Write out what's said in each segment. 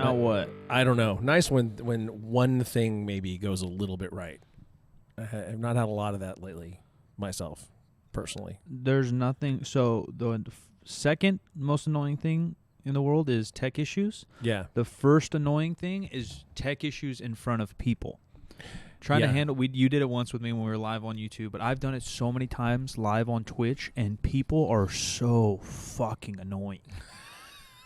Not what? I don't know. Nice when one thing maybe goes a little bit right. I've not had a lot of that lately myself, personally. There's nothing. So the second most annoying thing in the world is tech issues. Yeah. The first annoying thing is tech issues in front of people. Trying to handle. You did it once with me when we were live on YouTube, but I've done it so many times live on Twitch, and people are so fucking annoying.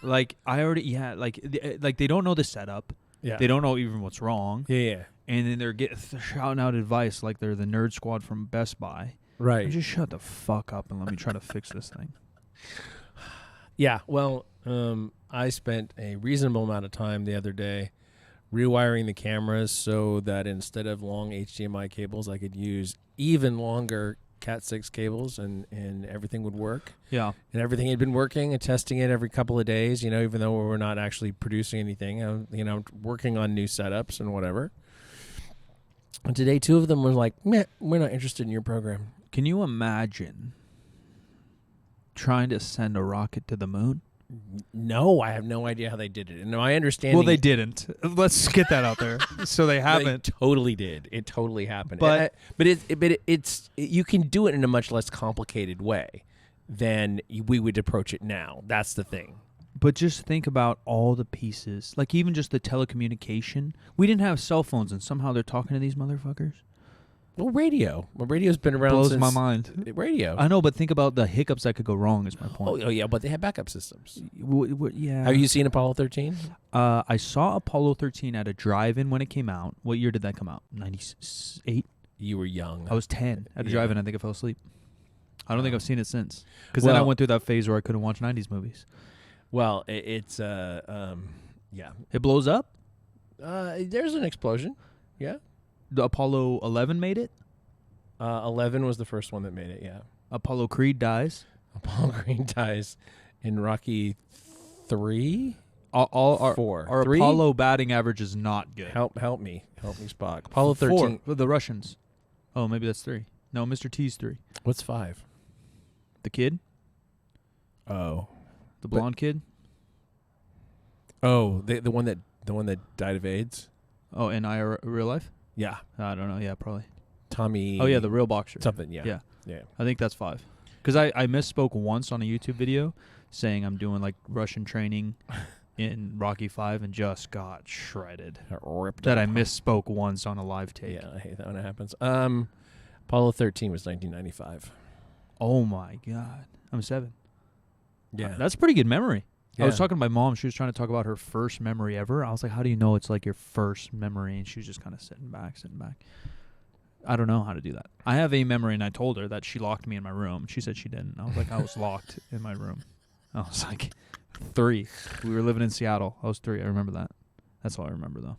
Like like they don't know the setup. Yeah. They don't know even what's wrong. Yeah. And then they're shouting out advice like they're the nerd squad from Best Buy. Right. And just shut the fuck up and let me try to fix this thing. Yeah. Well, I spent a reasonable amount of time the other day rewiring the cameras so that instead of long HDMI cables, I could use even longer Cat 6 cables and everything would work. Yeah. And everything had been working and testing it every couple of days, even though we're not actually producing anything, working on new setups and whatever. And today, two of them were like, meh, we're not interested in your program. Can you imagine trying to send a rocket to the moon? No, I have no idea how they did it. And I understand. Well, they didn't. Let's get that out there. So they haven't. They totally did. It totally happened. But it's you can do it in a much less complicated way than we would approach it now. That's the thing. But just think about all the pieces, like even just the telecommunication. We didn't have cell phones, and somehow they're talking to these motherfuckers. Well, radio. Well, radio's been around Blows since my mind. Radio. I know, but think about the hiccups that could go wrong. Is my point. Oh yeah, but they have backup systems. Yeah. Have you seen Apollo 13? I saw Apollo 13 at a drive-in when it came out. What year did that come out? 98. You were young. I was 10 at a drive-in. I think I fell asleep. I don't think I've seen it since. Because then I went through that phase where I couldn't watch 90s movies. Well, it's yeah. It blows up? There's an explosion. Yeah. The Apollo 11 made it? 11 was the first one that made it, yeah. Apollo Creed dies. Apollo Creed dies in Rocky 3? 4. Our 3? Apollo batting average is not good. Help me, Spock. Apollo 13. 4, the Russians. Oh, maybe that's 3. No, Mr. T's 3. What's 5? The kid? Oh. The blonde kid? Oh, the one that died of AIDS? Oh, in real life? Yeah. I don't know. Yeah, probably. Tommy. Oh, yeah, the real boxer. Something, yeah. Yeah. I think that's 5. Because I misspoke once on a YouTube video saying I'm doing like Russian training in Rocky 5 and just got shredded. Ripped that up. I misspoke once on a live take. Yeah, I hate that when it happens. Apollo 13 was 1995. Oh, my God. I'm 7. Yeah. That's a pretty good memory. Yeah. I was talking to my mom. She was trying to talk about her first memory ever. I was like, how do you know it's like your first memory? And she was just kind of sitting back. I don't know how to do that. I have a memory, and I told her that she locked me in my room. She said she didn't. I was like, I was locked in my room. I was like 3. We were living in Seattle. I was 3. I remember that. That's all I remember, though.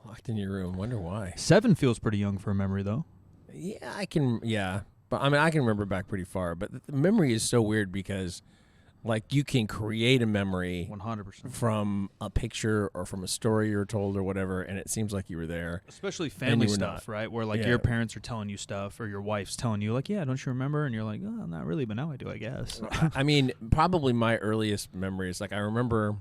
Locked in your room. Wonder why. 7 feels pretty young for a memory, though. Yeah, I can. Yeah. But I mean, I can remember back pretty far. But the memory is so weird because, like, you can create a memory 100% from a picture or from a story you're told or whatever, and it seems like you were there. Especially family not. stuff, right? Where, like, your parents are telling you stuff or your wife's telling you, like, yeah, don't you remember? And you're like, oh, not really, but now I do, I guess. I mean, probably my earliest memories, like, I remember...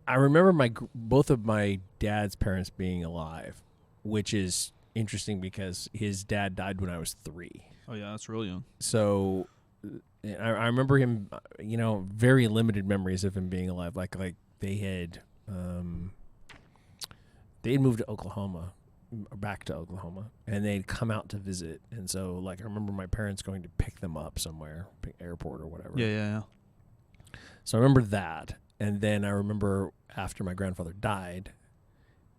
I remember both of my dad's parents being alive, which is interesting because his dad died when I was 3. Oh, yeah, that's real young. So I remember him, very limited memories of him being alive. Like they had moved to Oklahoma, or back to Oklahoma, and they'd come out to visit. And so, like, I remember my parents going to pick them up somewhere, airport or whatever. Yeah. So I remember that. And then I remember after my grandfather died,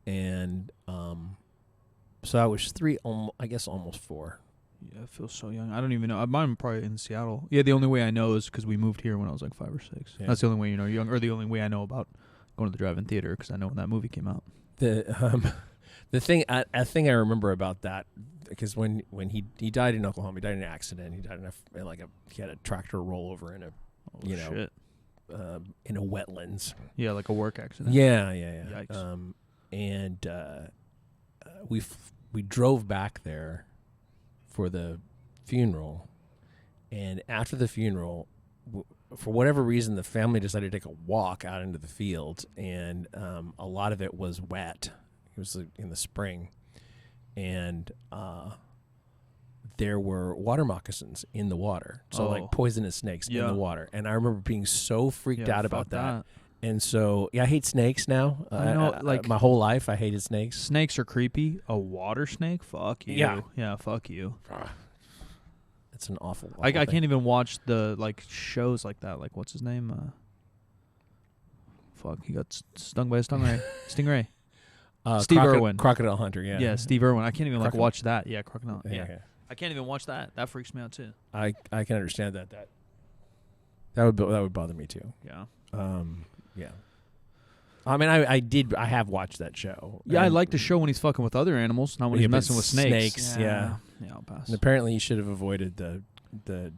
and so I was 3, I guess almost 4. Yeah, it feels so young. I don't even know. Mine probably in Seattle. Yeah, the only way I know is because we moved here when I was like 5 or 6. Yeah. That's the only way you're young, or the only way I know about going to the drive-in theater because I know when that movie came out. The thing I remember about that, because when he died in Oklahoma, he died in an accident. He died in he had a tractor roll over in a shit. In a wetlands. Yeah, like a work accident. Yeah. Yikes. And we drove back there for the funeral, and after the funeral, for whatever reason, the family decided to take a walk out into the field, and a lot of it was wet. It was in the spring, and there were water moccasins in the water, so like poisonous snakes in the water. And I remember being so freaked out about that. And so, I hate snakes now. I know, like my whole life, I hated snakes. Snakes are creepy. A water snake? Fuck you. Yeah, fuck you. It's an awful I can't even watch the like shows like that. Like, what's his name? Fuck, he got stung by a stingray. Steve Irwin. Crocodile Hunter, yeah. Yeah, Steve Irwin. I can't even like watch that. Yeah, Crocodile. Yeah. I can't even watch that. That freaks me out too. I can understand that. That would bother me too. Yeah. Yeah. I mean, I have watched that show. Yeah, I like the show when he's fucking with other animals, not when he's messing with snakes. Yeah. Yeah, I'll pass. And apparently, he should have avoided the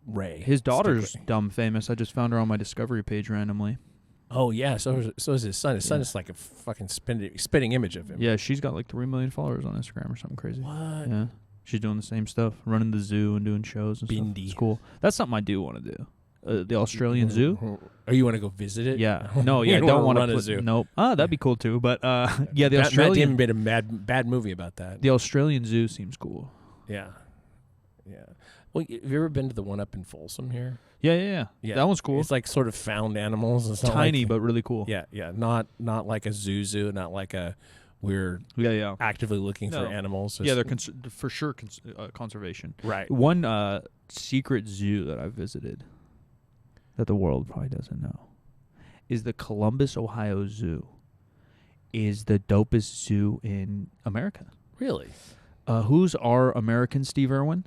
ray. His daughter's dumb famous. I just found her on my Discovery page randomly. Oh yeah, so is his son. His son is like a fucking spitting image of him. Yeah, she's got like 3 million followers on Instagram or something crazy. What? Yeah, she's doing the same stuff, running the zoo and doing shows and stuff. It's cool. That's something I do want to do. The Australian Zoo. Oh, you want to go visit it? Yeah. No, yeah, I don't want to run a zoo. Nope. that'd be cool too. But yeah, the Matt Australian. Damon made a bad movie about that. The Australian Zoo seems cool. Yeah. Well, have you ever been to the one up in Folsom here? Yeah. That one's cool. It's like sort of found animals. It's tiny, but really cool. Yeah. Not like a zoo, not like a we're actively looking for animals. Yeah, they're for sure conservation. Right. One secret zoo that I visited that the world probably doesn't know is the Columbus, Ohio Zoo. Is the dopest zoo in America. Really? Who's our American Steve Irwin?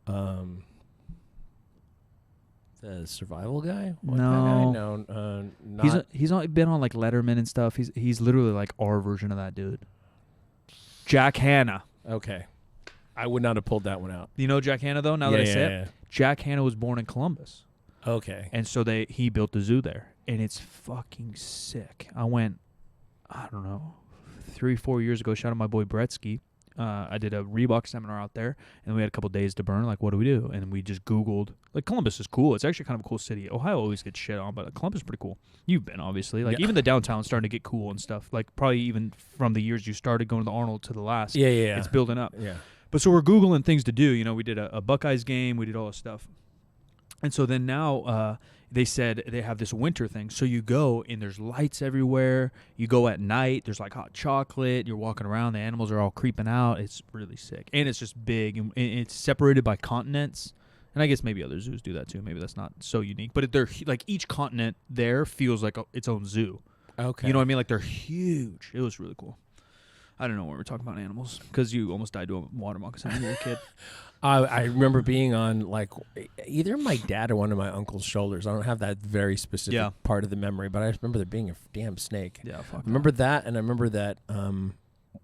The survival guy? No. Not. He's been on like Letterman and stuff. He's literally like our version of that dude. Jack Hanna. Okay. I would not have pulled that one out. You know Jack Hanna though? Now that I say it, Jack Hanna was born in Columbus. Okay. And so he built the zoo there, and it's fucking sick. I went, I don't know, 3-4 years ago. Shout out my boy Bretsky. I did a Reebok seminar out there, and we had a couple days to burn. Like, what do we do? And we just Googled. Like, Columbus is cool. It's actually kind of a cool city. Ohio always gets shit on, but Columbus is pretty cool. You've been, obviously. Like, even the downtown's starting to get cool and stuff. Like, probably even from the years you started going to the Arnold to the last. Yeah. It's building up. Yeah. But so we're Googling things to do. You know, we did a Buckeyes game. We did all this stuff. And so then now they said they have this winter thing. So you go, and there's lights everywhere. You go at night. There's, like, hot chocolate. You're walking around. The animals are all creeping out. It's really sick. And it's just big. And it's separated by continents. And I guess maybe other zoos do that, too. Maybe that's not so unique. But they're like each continent there feels like its own zoo. Okay. You know what I mean? Like, they're huge. It was really cool. I don't know when we're talking about animals because you almost died to a water moccasin when you were a kid. I remember being on like either my dad or one of my uncle's shoulders. I don't have that very specific part of the memory, but I remember there being a damn snake. Yeah, fuck. I remember that, and I remember that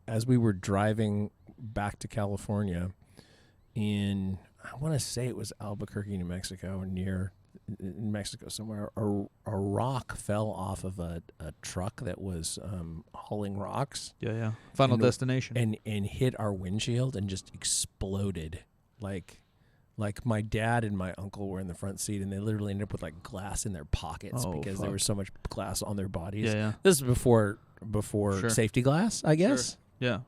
as we were driving back to California in, I want to say it was Albuquerque, New Mexico, or near in Mexico somewhere, a rock fell off of a truck that was hauling rocks. Yeah. Final Destination. And hit our windshield and just exploded. Like my dad and my uncle were in the front seat, and they literally ended up with like glass in their pockets because there was so much glass on their bodies. Yeah. This is before safety glass, I guess. Sure. Yeah.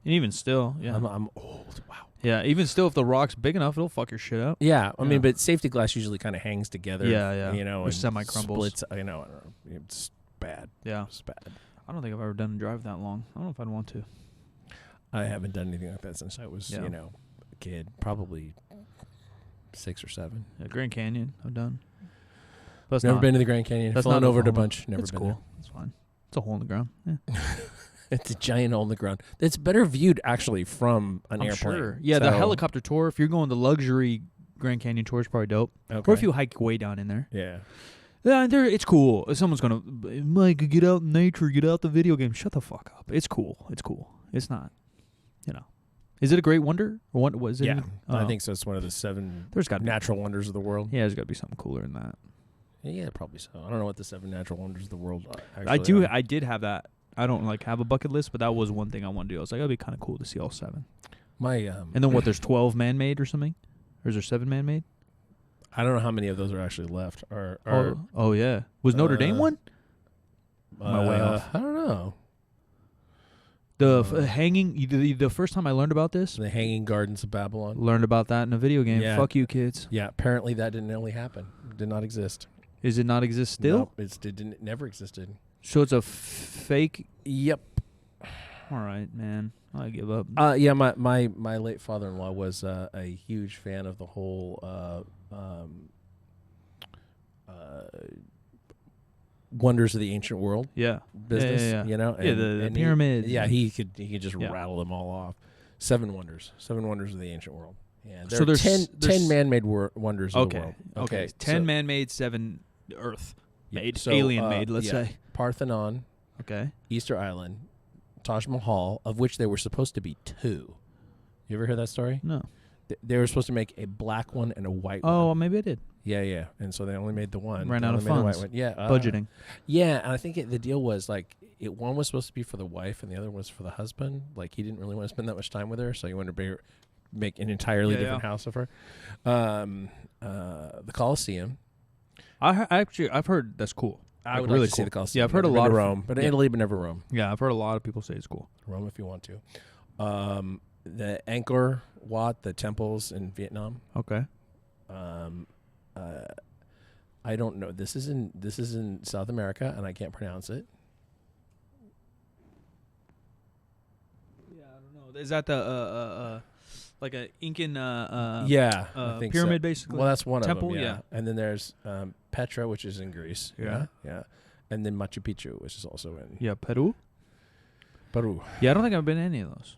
And even still, I'm old. Wow. Yeah, even still, if the rock's big enough, it'll fuck your shit up. Yeah, I mean, but safety glass usually kind of hangs together. Yeah. You know, or semi-crumbles. Splits. I know. It's bad. Yeah. It's bad. I don't think I've ever done a drive that long. I don't know if I'd want to. I haven't done anything like that since I was, a kid. Probably 6 or 7. Yeah, Grand Canyon, I've done. But never been to the Grand Canyon. That's flown not over to a bunch. Never it's been cool. there. It's fine. It's a hole in the ground. Yeah. It's a giant hole in the ground. It's better viewed, actually, from an airplane. Sure. Yeah, the helicopter tour, if you're going the luxury Grand Canyon tour, is probably dope. Okay. Or if you hike way down in there. Yeah. Yeah, it's cool. If someone's going to, Mike, get out in nature, get out the video game. Shut the fuck up. It's cool. It's not, Is it a great wonder? Or what was it? Yeah, I think so. It's one of the 7 natural wonders of the world. Yeah, there's got to be something cooler than that. Yeah, probably so. I don't know what the 7 natural wonders of the world are. I did have that. I don't have a bucket list, but that was one thing I wanted to do. I was like, that'd be kind of cool to see all 7. My and then what? There's 12 man-made or something, or is there 7 man-made? I don't know how many of those are actually left. Oh yeah. Was Notre Dame one? Am I way off? I don't know. The hanging. The first time I learned about this, The Hanging Gardens of Babylon. learned about that in a video game. Yeah. Fuck you, kids. Yeah, apparently that didn't really happen. It did not exist. Is it not exist still? Nope, it never existed. So it's a fake. Yep. All right, man. I give up. Yeah, my late father-in-law was a huge fan of the whole wonders of the ancient world business. Yeah. You know, The pyramids. He could just Yeah. rattle them all off. 7 wonders of the ancient world. Yeah, there So are there's 10 man-made wonders of the world. Okay. 10 man-made, 7 Earth made, so, alien made. Let's yeah. say. Parthenon, Okay. Easter Island, Taj Mahal, of which there were supposed to be 2. You ever hear that story? No. They were supposed to make a black one and a white one. Oh, maybe I did. Yeah. And so they only made the one. Ran They out only of made the white funds. one. Yeah. Budgeting. Yeah, and I think the deal was like one was supposed to be for the wife and the other was for the husband. Like he didn't really want to spend that much time with her, so he wanted to make an entirely different house of her. The Colosseum. I've heard that's cool. I would really like to see cool. the Colosseum. Yeah, I've heard Never a lot been of to Rome, but Italy, but never Rome. Yeah, I've heard a lot of people say it's cool. Rome, if you want to. The Angkor Wat, the temples in Vietnam. Okay. I don't know. This is in South America, and I can't pronounce it. Yeah, I don't know. Is that the like a Incan I think pyramid so. basically? Well, that's one Temple, of them. yeah. And then there's Petra, which is in Greece. Yeah. And then Machu Picchu, which is also in Yeah, Peru. Peru. Yeah, I don't think I've been to any of those.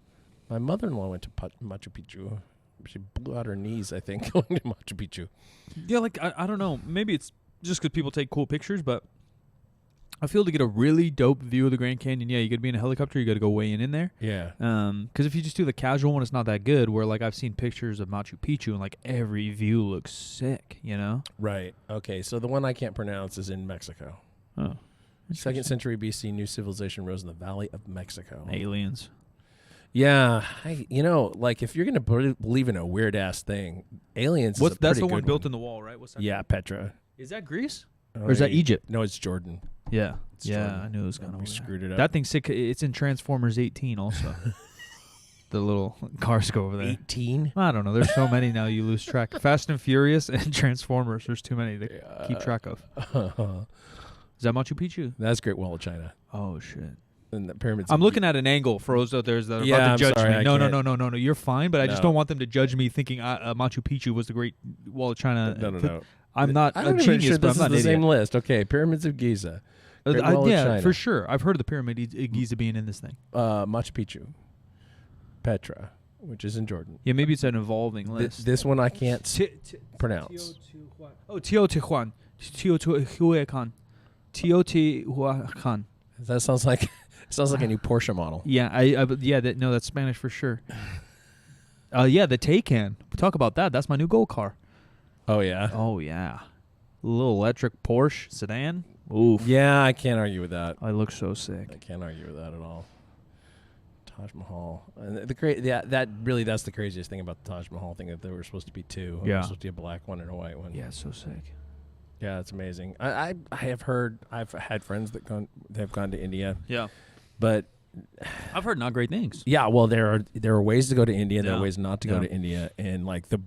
My mother-in-law went to Machu Picchu. She blew out her knees, I think, going to Machu Picchu. Yeah, like I don't know. Maybe it's just because people take cool pictures, but I feel to get a really dope view of the Grand Canyon, yeah, you got to be in a helicopter. You got to go way in there. Yeah. Because if you just do the casual one, it's not that good. Where like I've seen pictures of Machu Picchu and like every view looks sick. You know. Right. Okay. So the one I can't pronounce is in Mexico. Oh. 2nd century BC, new civilization rose in the Valley of Mexico. Aliens. Yeah, like if you're gonna believe in a weird ass thing, aliens. That's the one built in the wall, right? What's that? Yeah, Petra. Is that Greece or is that Egypt? No, it's Jordan. Yeah, It's Jordan. I knew it was kind We of screwed it up. That thing's sick. It's in Transformers 18 also. The little cars go over there. 18. I don't know. There's so many now you lose track. Fast and Furious and Transformers. There's too many to keep track of. Is that Machu Picchu? That's Great Wall of China. Oh shit. And the pyramids. I'm looking at an angle for those out there that are Yeah, about to I'm judge sorry, me. I No, can't. You're fine, but I just No. don't want them to judge me thinking Machu Picchu was the Great Wall of China. No. I'm not I'm a not genius, sure but this I'm not is the an same idiot. list. Okay, Pyramids of Giza. Great Wall of Yeah, China. for sure. I've heard of the pyramid of Giza being in this thing. Machu Picchu, Petra, which is in Jordan. Yeah, maybe it's an evolving list. This one I can't pronounce. Teotihuacan. Teotihuacan. That sounds like a new Porsche model. Yeah, that's Spanish for sure. Yeah, the Taycan. Talk about that. That's my new gold car. Oh yeah. Oh yeah, a little electric Porsche sedan. Oof. Yeah, I can't argue with that. I look so sick. I can't argue with that at all. Taj Mahal, and that's the craziest thing about the Taj Mahal thing, that there were supposed to be 2. Yeah. There was supposed to be a black one and a white one. Yeah, it's so sick. Yeah, it's amazing. I have heard, I've had friends that have gone to India. Yeah, but I've heard not great things. Yeah, well, there are ways to go to India. There are Yeah. ways not to go Yeah. to India, and like the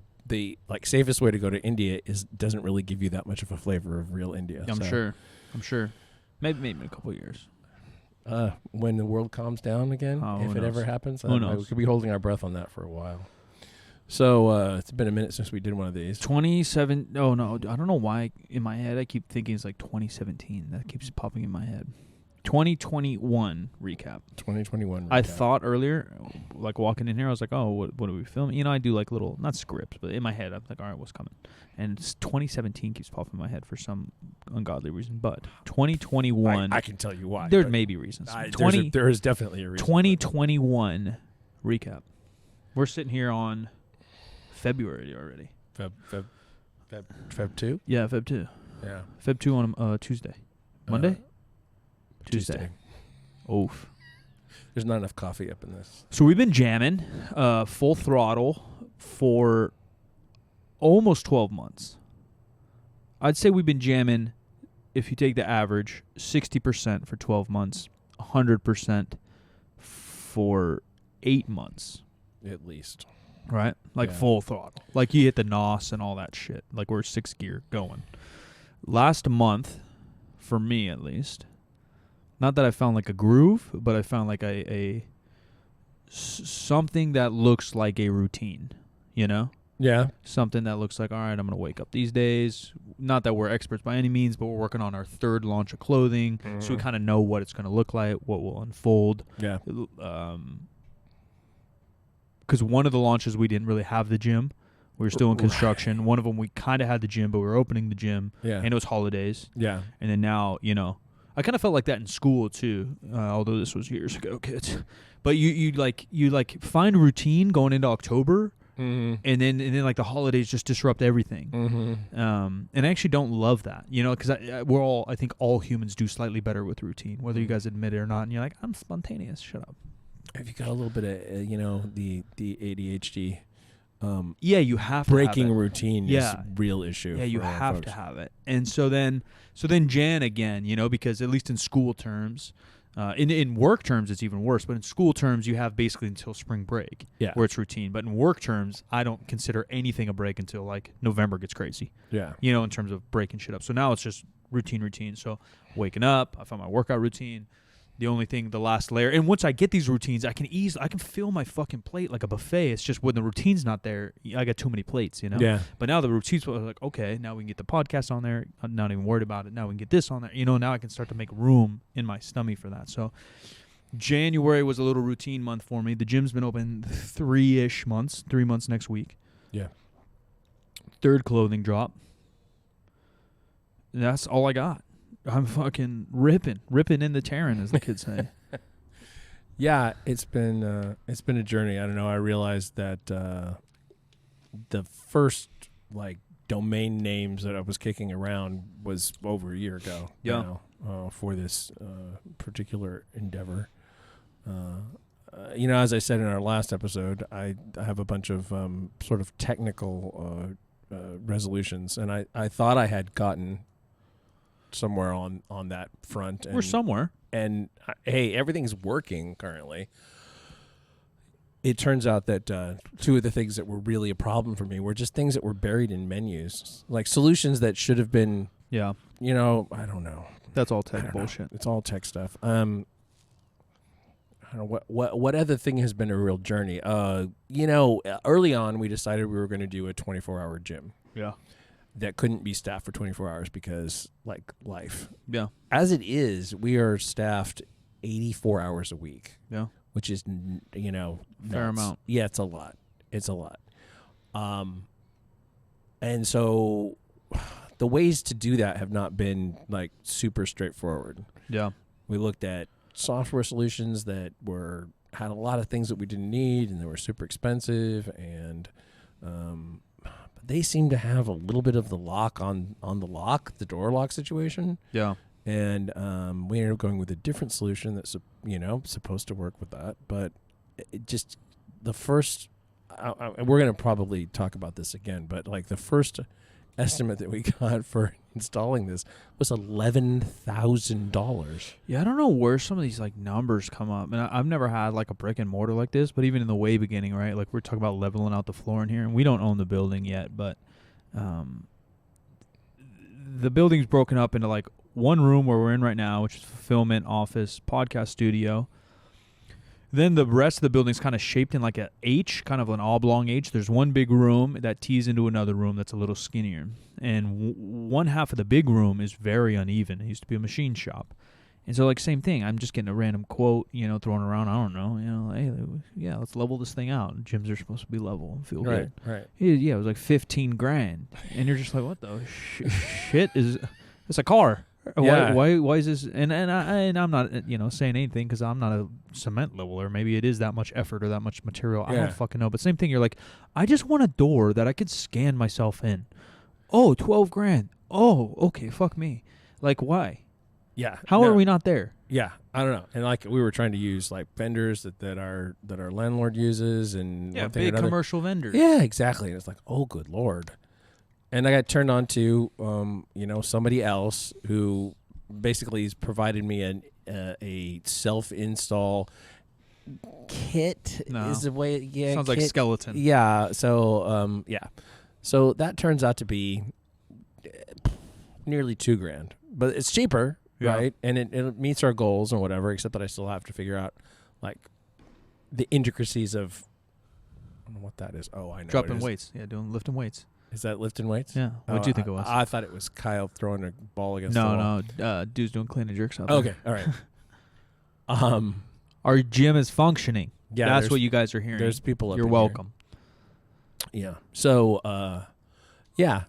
safest way to go to India doesn't really give you that much of a flavor of real India. I'm sure. Maybe in a couple of years. When the world calms down again, Oh, if who it ever knows? happens, Who knows? we could be holding our breath on that for a while. So it's been a minute since we did one of these. 27. Oh no, I don't know why in my head I keep thinking it's like 2017. That keeps popping in my head. 2021 recap. 2021. I thought earlier, like walking in here, I was like, oh, what are we filming? You know, I do like little, not scripts, but in my head, I'm like, all right, what's coming? And 2017 keeps popping in my head for some ungodly reason. But 2021. I can tell you why. There may be reasons. There is definitely a reason. 2021 recap. We're sitting here on February already. Feb 2? Yeah, Feb 2. Yeah. Feb 2 on Tuesday. Monday? Tuesday. Oof. There's not enough coffee up in this. So we've been jamming full throttle for almost 12 months. I'd say we've been jamming, if you take the average, 60% for 12 months, 100% for 8 months. At least. Right? Like full throttle. Like you hit the NOS and all that shit. Like we're 6th gear going. Last month, for me at least, not that I found like a groove, but I found like something that looks like a routine, you know? Yeah. Something that looks like, all right, I'm going to wake up these days. Not that we're experts by any means, but we're working on our 3rd launch of clothing. So we kind of know what it's going to look like, what will unfold. Yeah. Because one of the launches, we didn't really have the gym. We were still in construction. Right. One of them, we kind of had the gym, but we were opening the gym. Yeah. And it was holidays. Yeah. And then now, you know, I kind of felt like that in school too, although this was years ago, kids. But you find routine going into October. Mm-hmm. And then like the holidays just disrupt everything. Mm-hmm. And I actually don't love that, you know, because I think all humans do slightly better with routine, whether you guys admit it or not. And you're like, I'm spontaneous. Shut up. Have you got a little bit of, you know, the ADHD? Yeah, you have breaking to have routine is a real issue. Yeah, you have to have it. And so then Jan again, you know, because at least in school terms, in work terms it's even worse, but in school terms you have basically until spring break where it's routine. But in work terms, I don't consider anything a break until like November gets crazy. Yeah. You know, in terms of breaking shit up. So now it's just routine. So waking up, I found my workout routine. The only thing, the last layer, and once I get these routines, I can fill my fucking plate like a buffet. It's just when the routine's not there, I got too many plates, you know? Yeah. But now the routines are like, okay, now we can get the podcast on there. I'm not even worried about it. Now we can get this on there. You know, now I can start to make room in my stomach for that. So January was a little routine month for me. The gym's been open 3 months next week. Yeah. 3rd clothing drop. That's all I got. I'm fucking ripping in the tearing, as the kids say. Yeah, it's been a journey. I don't know. I realized that the first like domain names that I was kicking around was over a year ago. Yeah. You know, for this particular endeavor. You know, as I said in our last episode, I have a bunch of sort of technical resolutions, and I thought I had gotten somewhere on that front. We're somewhere. And hey, everything's working currently. It turns out that 2 of the things that were really a problem for me were just things that were buried in menus, like solutions that should have been, you know, I don't know. That's all tech bullshit. It's all tech stuff. I don't know what other thing has been a real journey. You know, early on we decided we were going to do a 24-hour gym. Yeah. That couldn't be staffed for 24 hours because, like, life. Yeah. As it is, we are staffed 84 hours a week. Yeah. Which is, you know, fair amount. Yeah, it's a lot. It's a lot. And so the ways to do that have not been, like, super straightforward. Yeah. We looked at software solutions that had a lot of things that we didn't need, and they were super expensive, and they seem to have a little bit of the lock on the door lock situation. Yeah. And we ended up going with a different solution that's, you know, supposed to work with that. But it just, the first, we're going to probably talk about this again, but like the first estimate that we got for installing this was $11,000. Yeah, I don't know where some of these like numbers come up. And I've never had like a brick and mortar like this, but even in the way beginning, right? Like we're talking about leveling out the floor in here, and we don't own the building yet, but the building's broken up into like one room where we're in right now, which is fulfillment, office, podcast studio. Then the rest of the building's kind of shaped in like a H, kind of an oblong H. There's one big room that tees into another room that's a little skinnier. And one half of the big room is very uneven. It used to be a machine shop. And so, like, same thing. I'm just getting a random quote, you know, thrown around. I don't know. You know, hey, yeah, let's level this thing out. Gyms are supposed to be level and feel good. Right. Yeah, it was like $15,000. And you're just like, what the shit is... It's a car. Yeah. Why is this? And I'm not, you know, saying anything because I'm not a cement leveler. Maybe it is that much effort or that much material. Yeah. I don't fucking know. But same thing. You're like, I just want a door that I could scan myself in. Oh, $12,000. Oh, okay. Fuck me. Like, why? Yeah. How are we not there? Yeah, I don't know. And like we were trying to use like vendors that our landlord uses, and big commercial vendors. Yeah, exactly. And it's like, oh, good Lord. And I got turned on to, somebody else who basically has provided me a self-install kit. No. Is the way, yeah. Sounds kit. like skeleton. Yeah. So, So that turns out to be nearly $2,000, but it's cheaper, right? And it meets our goals and whatever, except that I still have to figure out like the intricacies of, I don't know what that is. Oh, I know. Dropping weights. Yeah, lifting weights. Is that lifting weights? Yeah. What do you think it was? I thought it was Kyle throwing a ball against the wall. No. Dude's doing clean and jerks out there. Okay. All right. Our gym is functioning. Yeah. That's what you guys are hearing. There's people up You're in welcome. Here. Yeah. So,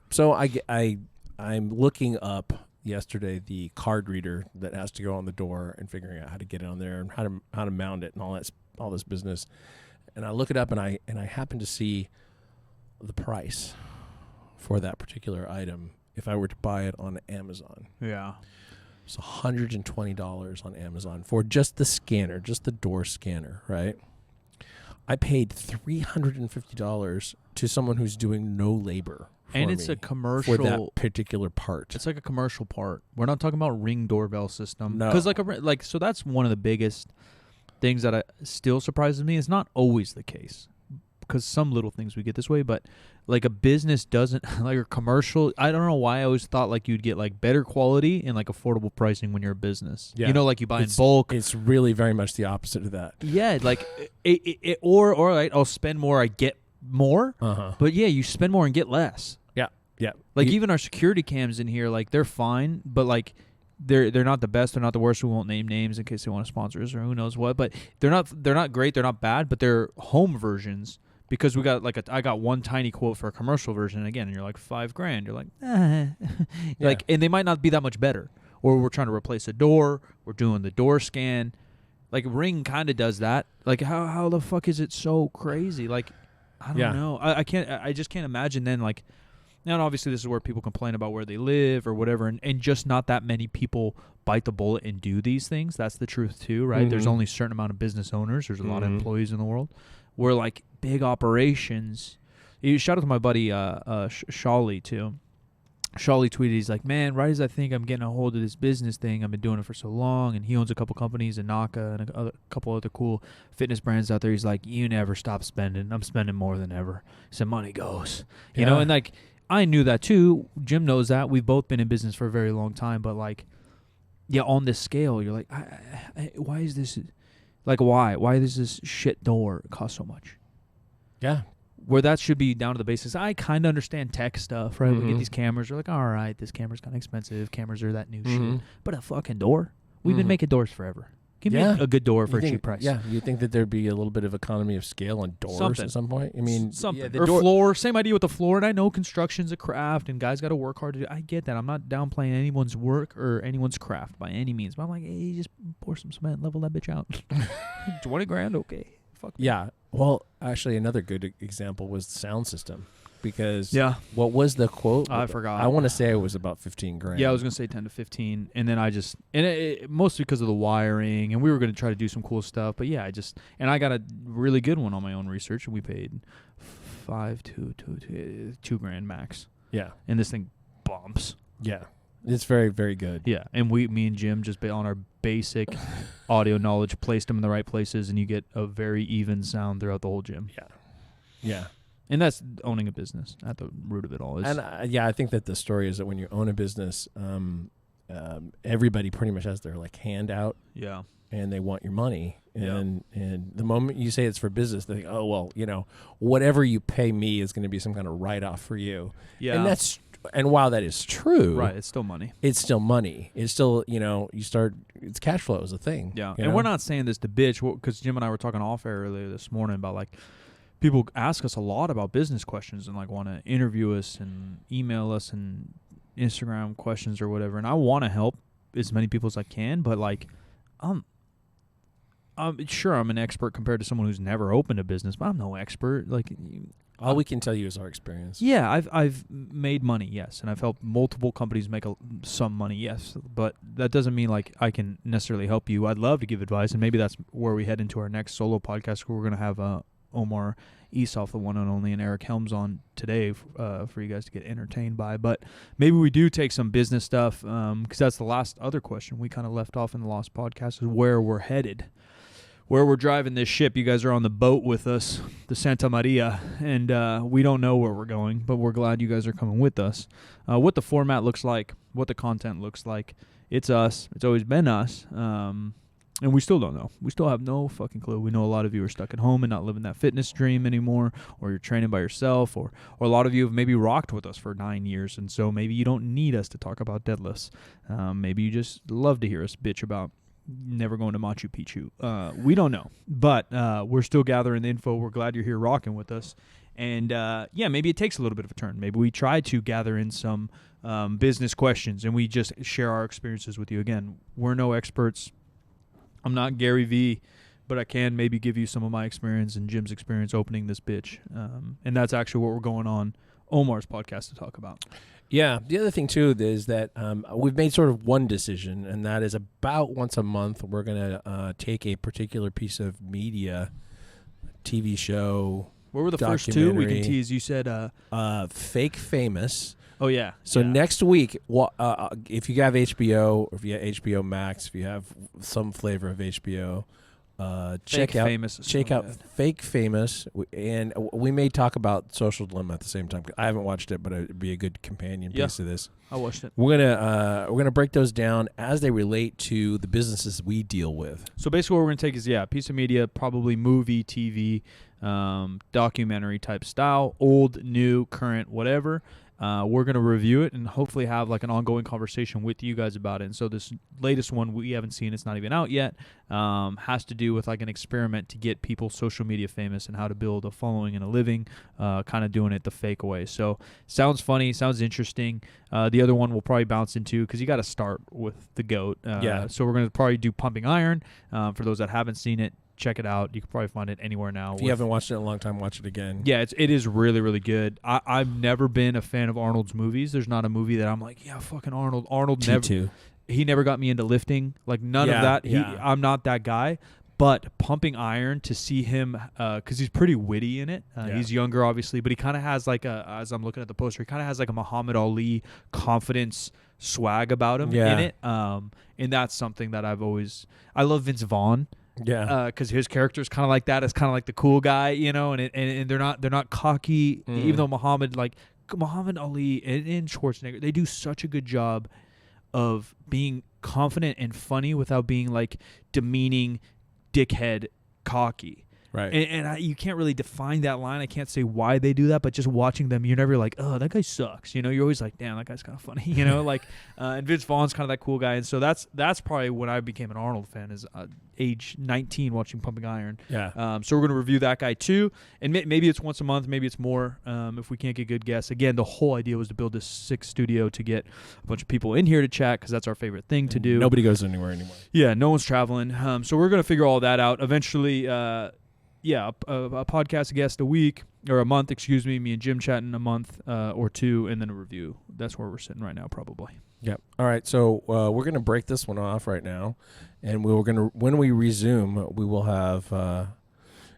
So I'm looking up yesterday the card reader that has to go on the door and figuring out how to get it on there and how to mount it and all this business. And I look it up and I happen to see the price for that particular item if I were to buy it on Amazon. Yeah. It's $120 on Amazon for just the scanner, just the door scanner, right? I paid $350 to someone who's doing no labor. And it's a commercial for that particular part. It's like a commercial part. We're not talking about Ring doorbell system. No. Because so that's one of the biggest things that still surprises me. It's not always the case. Because some little things we get this way, but like a business doesn't, like a commercial, I don't know why I always thought like you'd get like better quality and like affordable pricing when you're a business. Yeah. You know, like you buy in bulk. It's really very much the opposite of that. Yeah, like or all right, I'll spend more, I get more. But yeah, you spend more and get less. Yeah. Like even our security cams in here, like they're fine, but like they're not the best, they're not the worst. We won't name names in case they want to sponsor us or who knows what. But they're not great, they're not bad, but they're home versions. Because we got I got one tiny quote for a commercial version, and again, you're like $5,000. You're like, like, and they might not be that much better. Or we're trying to replace a door. We're doing the door scan. Like Ring kind of does that. Like how the fuck is it so crazy? Like I don't know. I just can't imagine then like. Now obviously this is where people complain about where they live or whatever, and just not that many people bite the bullet and do these things. That's the truth too, right? Mm-hmm. There's only a certain amount of business owners. There's a lot of employees in the world. Where like big operations, shout out to my buddy Shawley too. Shawley tweeted, he's like, man, right as I think I'm getting a hold of this business thing, I've been doing it for so long, and he owns a couple companies in Naka and a couple other cool fitness brands out there. He's like, you never stop spending. I'm spending more than ever. So money goes, you know, and like I knew that too. Jim knows that. We've both been in business for a very long time, but like, yeah, on this scale, you're like, why is this? Like, why? Why does this shit door cost so much? Yeah. Where that should be down to the basics. I kind of understand tech stuff, right? We get these cameras. We're like, all right, this camera's kind of expensive. Cameras are that new shit. But a fucking door? We've been making doors forever. Give me a good door for a cheap price. Yeah, you think that there'd be a little bit of economy of scale on doors at some point? I mean, something. Or floor. Same idea with the floor. And I know construction's a craft and guys got to work hard to do. I get that. I'm not downplaying anyone's work or anyone's craft by any means. But I'm like, hey, just pour some cement, level that bitch out. $20,000, okay. Fuck. Yeah. Well, actually, another good example was the sound system. Because what was the quote? I forgot. I want to say it was about $15,000. Yeah, I was gonna say 10 to 15, and then it mostly because of the wiring, and we were gonna try to do some cool stuff. But yeah, I got a really good one on my own research, and we paid $2,000 max. Yeah, and this thing bumps. Yeah, it's very, very good. Yeah, and me and Jim just on our basic audio knowledge placed them in the right places, and you get a very even sound throughout the whole gym. Yeah. And that's owning a business at the root of it all. And I think that the story is that when you own a business, everybody pretty much has their like hand out. Yeah. And they want your money. And the moment you say it's for business, they think, oh, well, you know, whatever you pay me is going to be some kind of write-off for you. Yeah. And while that is true. Right. It's still money. It's still money. It's still, you know, it's cash flow is a thing. Yeah. And we're not saying this to bitch, because Jim and I were talking off air earlier this morning about like, people ask us a lot about business questions and like want to interview us and email us and Instagram questions or whatever. And I want to help as many people as I can, but like, I'm sure I'm an expert compared to someone who's never opened a business, but I'm no expert. Like, all we can tell you is our experience. Yeah, I've made money, yes, and I've helped multiple companies make some money, yes, but that doesn't mean like I can necessarily help you. I'd love to give advice, and maybe that's where we head into our next solo podcast, where we're gonna have Omar Isuf, the one and only, and Eric Helms on today for you guys to get entertained by. But maybe we do take some business stuff, because that's the last other question we kind of left off in the last podcast, is where we're headed, where we're driving this ship. You guys are on the boat with us, the Santa Maria, and we don't know where we're going, but we're glad you guys are coming with us. What the format looks like, what the content looks like, it's us. It's always been us. And we still don't know. We still have no fucking clue. We know a lot of you are stuck at home and not living that fitness dream anymore, or you're training by yourself, or a lot of you have maybe rocked with us for 9 years, and so maybe you don't need us to talk about deadlifts. Maybe you just love to hear us bitch about never going to Machu Picchu. We don't know. But we're still gathering the info. We're glad you're here rocking with us. And, maybe it takes a little bit of a turn. Maybe we try to gather in some business questions, and we just share our experiences with you. Again, we're no experts. I'm not Gary V, but I can maybe give you some of my experience and Jim's experience opening this bitch. And that's actually what we're going on Omar's podcast to talk about. Yeah. The other thing, too, is that we've made sort of one decision, and that is about once a month we're going to take a particular piece of media, TV show. What were the first two we can tease? You said Fake Famous. Oh, yeah. So next week, if you have HBO, or if you have HBO Max, if you have some flavor of HBO, check out Fake Famous, and we may talk about Social Dilemma at the same time. I haven't watched it, but it'd be a good companion piece of this. I watched it. We're gonna break those down as they relate to the businesses we deal with. So basically, what we're gonna take is a piece of media, probably movie, TV, documentary type style, old, new, current, whatever. We're going to review it and hopefully have like an ongoing conversation with you guys about it. And so this latest one we haven't seen, it's not even out yet, has to do with like an experiment to get people social media famous and how to build a following and a living, kind of doing it the fake way. So sounds funny, sounds interesting. The other one we'll probably bounce into because you got to start with the GOAT. So we're going to probably do Pumping Iron. For those that haven't seen it, check it out. You can probably find it anywhere now. If you haven't watched it in a long time, watch it again. Yeah, it is really, really good. I've never been a fan of Arnold's movies. There's not a movie that I'm like, yeah, fucking Arnold. Arnold he never got me into lifting. Like none of that. I'm not that guy. But Pumping Iron, to see him, because he's pretty witty in it. He's younger, obviously, but he kind of has like as I'm looking at the poster, he kind of has like a Muhammad Ali confidence swag about him in it. And that's something that I love Vince Vaughn. Yeah, because his character is kind of like that. It's kind of like the cool guy, and they're not cocky. Even though Muhammad Ali and Schwarzenegger, they do such a good job of being confident and funny without being like demeaning, dickhead, cocky. Right. And you can't really define that line. I can't say why they do that, but just watching them, you're never like, oh, that guy sucks. You're always like, damn, that guy's kind of funny. And Vince Vaughn's kind of that cool guy. And so that's probably when I became an Arnold fan, is age 19 watching Pumping Iron. Yeah. So we're going to review that guy too. And maybe it's once a month, maybe it's more if we can't get good guests. Again, the whole idea was to build this sick studio to get a bunch of people in here to chat because that's our favorite thing to do. Nobody goes anywhere anymore. Yeah, no one's traveling. So we're going to figure all that out. Eventually, a podcast guest a week, or a month, excuse me and Jim chatting a month or two, and then a review. That's where we're sitting right now, probably. Yep. All right, so we're going to break this one off right now, and when we resume, we will have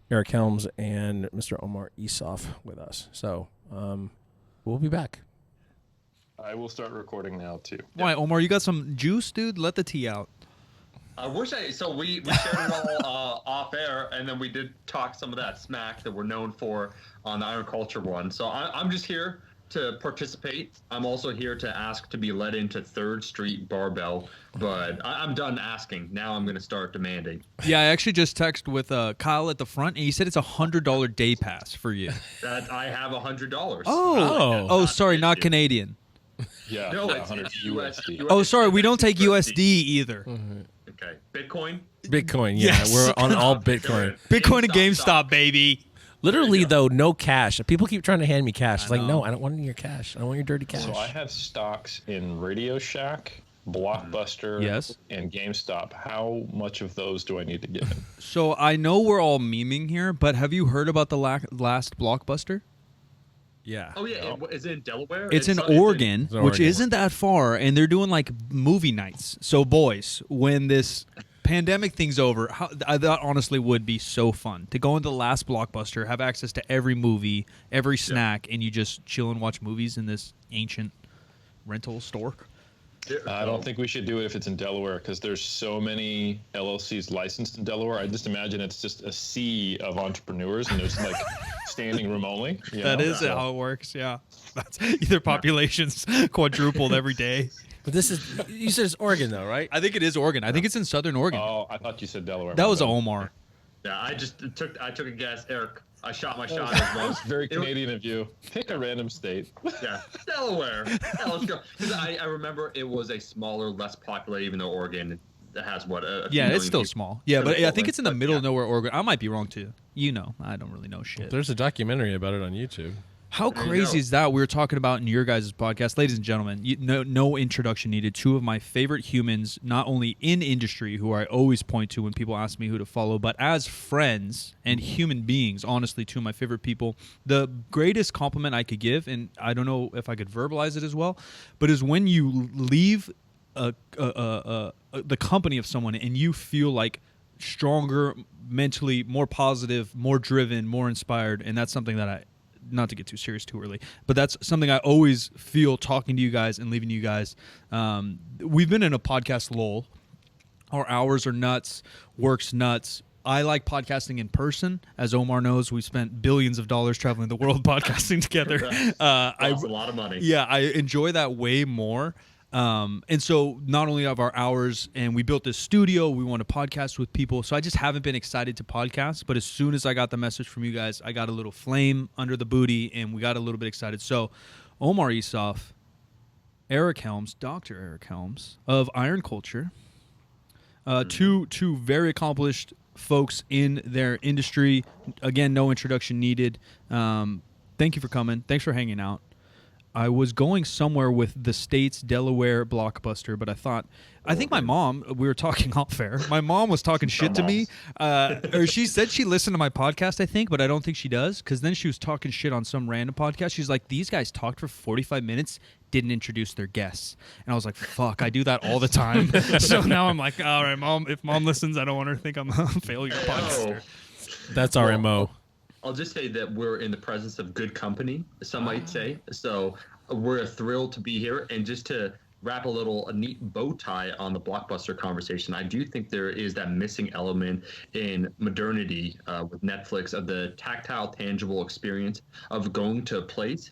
Eric Helms and Mr. Omar Isuf with us. So we'll be back. I will start recording now, too. Why, Omar, you got some juice, dude? Let the tea out. I wish so we shared it all off air, and then we did talk some of that smack that we're known for on the Iron Culture one. So I'm just here to participate. I'm also here to ask to be let into 3rd Street Barbell, but I'm done asking. Now I'm going to start demanding. Yeah, I actually just texted with Kyle at the front, and he said it's $100 day pass for you. That I have $100. Oh, sorry, not Canadian. Yeah, no, it's USD. Oh, sorry, we don't take USD either. Mm-hmm. Okay, Bitcoin, yeah. Yes. We're on all Bitcoin. Bitcoin and GameStop, baby. Literally, though, no cash. People keep trying to hand me cash. It's like, no, I don't want your cash. I don't want your dirty cash. So I have stocks in Radio Shack, Blockbuster, and GameStop. How much of those do I need to get in? So I know we're all memeing here, but have you heard about the last Blockbuster? Yeah. Oh, yeah. Is it in Delaware? It's in Oregon, which isn't that far, and they're doing like movie nights. So, boys, when this pandemic thing's over, that honestly would be so fun to go into the last Blockbuster, have access to every movie, every snack, and you just chill and watch movies in this ancient rental store. I don't think we should do it if it's in Delaware because there's so many LLCs licensed in Delaware. I just imagine it's just a sea of entrepreneurs and there's like standing room only. That is how it works. Yeah, that's either population's quadrupled every day. But this is, you said it's Oregon though, right? I think it is Oregon. I think it's in Southern Oregon. Oh, I thought you said Delaware. That was Omar. Yeah, I took a guess, Eric. I shot my shot. That's very Canadian of you. Pick a random state. Yeah, Delaware. Yeah, let's go. Because I remember it was a smaller, less populated, even though Oregon has what? It's still small. Yeah, but I think it's in the middle of nowhere, Oregon. I might be wrong too. I don't really know shit. There's a documentary about it on YouTube. How crazy is that? We were talking about in your guys' podcast, ladies and gentlemen. No introduction needed. Two of my favorite humans, not only in industry, who I always point to when people ask me who to follow, but as friends and human beings. Honestly, two of my favorite people. The greatest compliment I could give, and I don't know if I could verbalize it as well, but is when you leave the company of someone and you feel like stronger, mentally more positive, more driven, more inspired, and that's something that not to get too serious too early, but that's something I always feel talking to you guys and leaving you guys. We've been in a podcast lull. Our hours are nuts, work's nuts. I like podcasting in person. As Omar knows, we spent billions of dollars traveling the world podcasting together. That's a lot of money. Yeah, I enjoy that way more. And so not only have our hours, and we built this studio, we want to podcast with people. So I just haven't been excited to podcast. But as soon as I got the message from you guys, I got a little flame under the booty, and we got a little bit excited. So Omar Isuf, Eric Helms, Dr. Eric Helms of Iron Culture, two very accomplished folks in their industry. Again, no introduction needed. Thank you for coming. Thanks for hanging out. I was going somewhere with the state's Delaware Blockbuster, but I think my mom, we were talking off fair. My mom was talking shit to me. Or she said she listened to my podcast, I think, but I don't think she does. Because then she was talking shit on some random podcast. She's like, these guys talked for 45 minutes, didn't introduce their guests. And I was like, fuck, I do that all the time. So now I'm like, all right, mom, if mom listens, I don't want her to think I'm a failure podcaster. That's our MO. I'll just say that we're in the presence of good company, some might say. So we're thrilled to be here. And just to wrap a neat bow tie on the Blockbuster conversation, I do think there is that missing element in modernity with Netflix of the tactile, tangible experience of going to a place,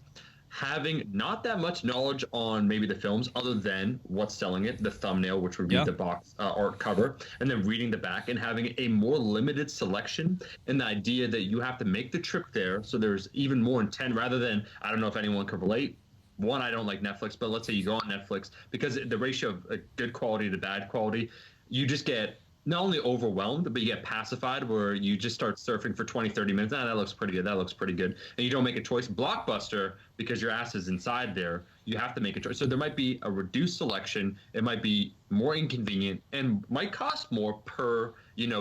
having not that much knowledge on maybe the films other than what's selling it, the thumbnail, which would be the box art cover, and then reading the back and having a more limited selection, and the idea that you have to make the trip there. So there's even more intent rather than, I don't know if anyone could relate. One, I don't like Netflix, but let's say you go on Netflix, because the ratio of good quality to bad quality, you just get not only overwhelmed, but you get pacified where you just start surfing for 20, 30 minutes. That looks pretty good. That looks pretty good. And you don't make a choice. Blockbuster, because your ass is inside there, you have to make a choice. So there might be a reduced selection. It might be more inconvenient and might cost more per,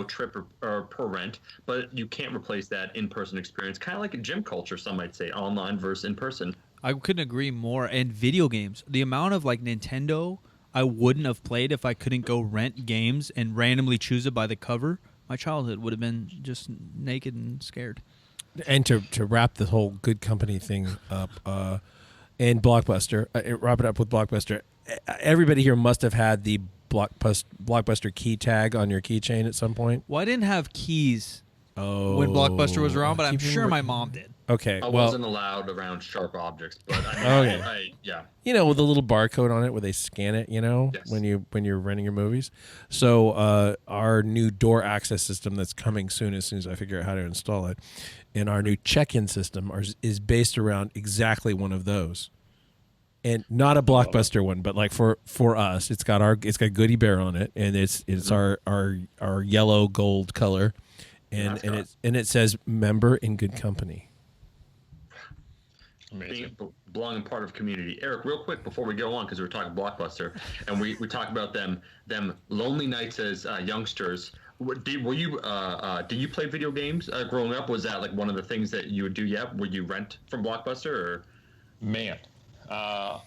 trip or per rent, but you can't replace that in-person experience. Kind of like a gym culture, some might say, online versus in person. I couldn't agree more. And video games, the amount of Nintendo I wouldn't have played if I couldn't go rent games and randomly choose it by the cover. My childhood would have been just naked and scared. And to wrap the whole good company thing up, and Blockbuster, wrap it up with Blockbuster. Everybody here must have had the Blockbuster key tag on your keychain at some point. Well, I didn't have keys when Blockbuster was around, but I'm sure my mom did. Okay, I wasn't allowed around sharp objects, but yeah. With a little barcode on it where they scan it, Yes. when you're renting your movies. So our new door access system that's coming soon, as soon as I figure out how to install it, and our new check-in system is based around exactly one of those. And not a Blockbuster one, but for us, it's got Goodie Bear on it, and it's our yellow gold color, and it says member in good company. Belonging part of community. Eric, real quick before we go on, because we were talking Blockbuster, and we talked about them lonely nights as youngsters. Did you play video games growing up? Was that one of the things that you would do? Yeah, would you rent from Blockbuster? Or? Man, I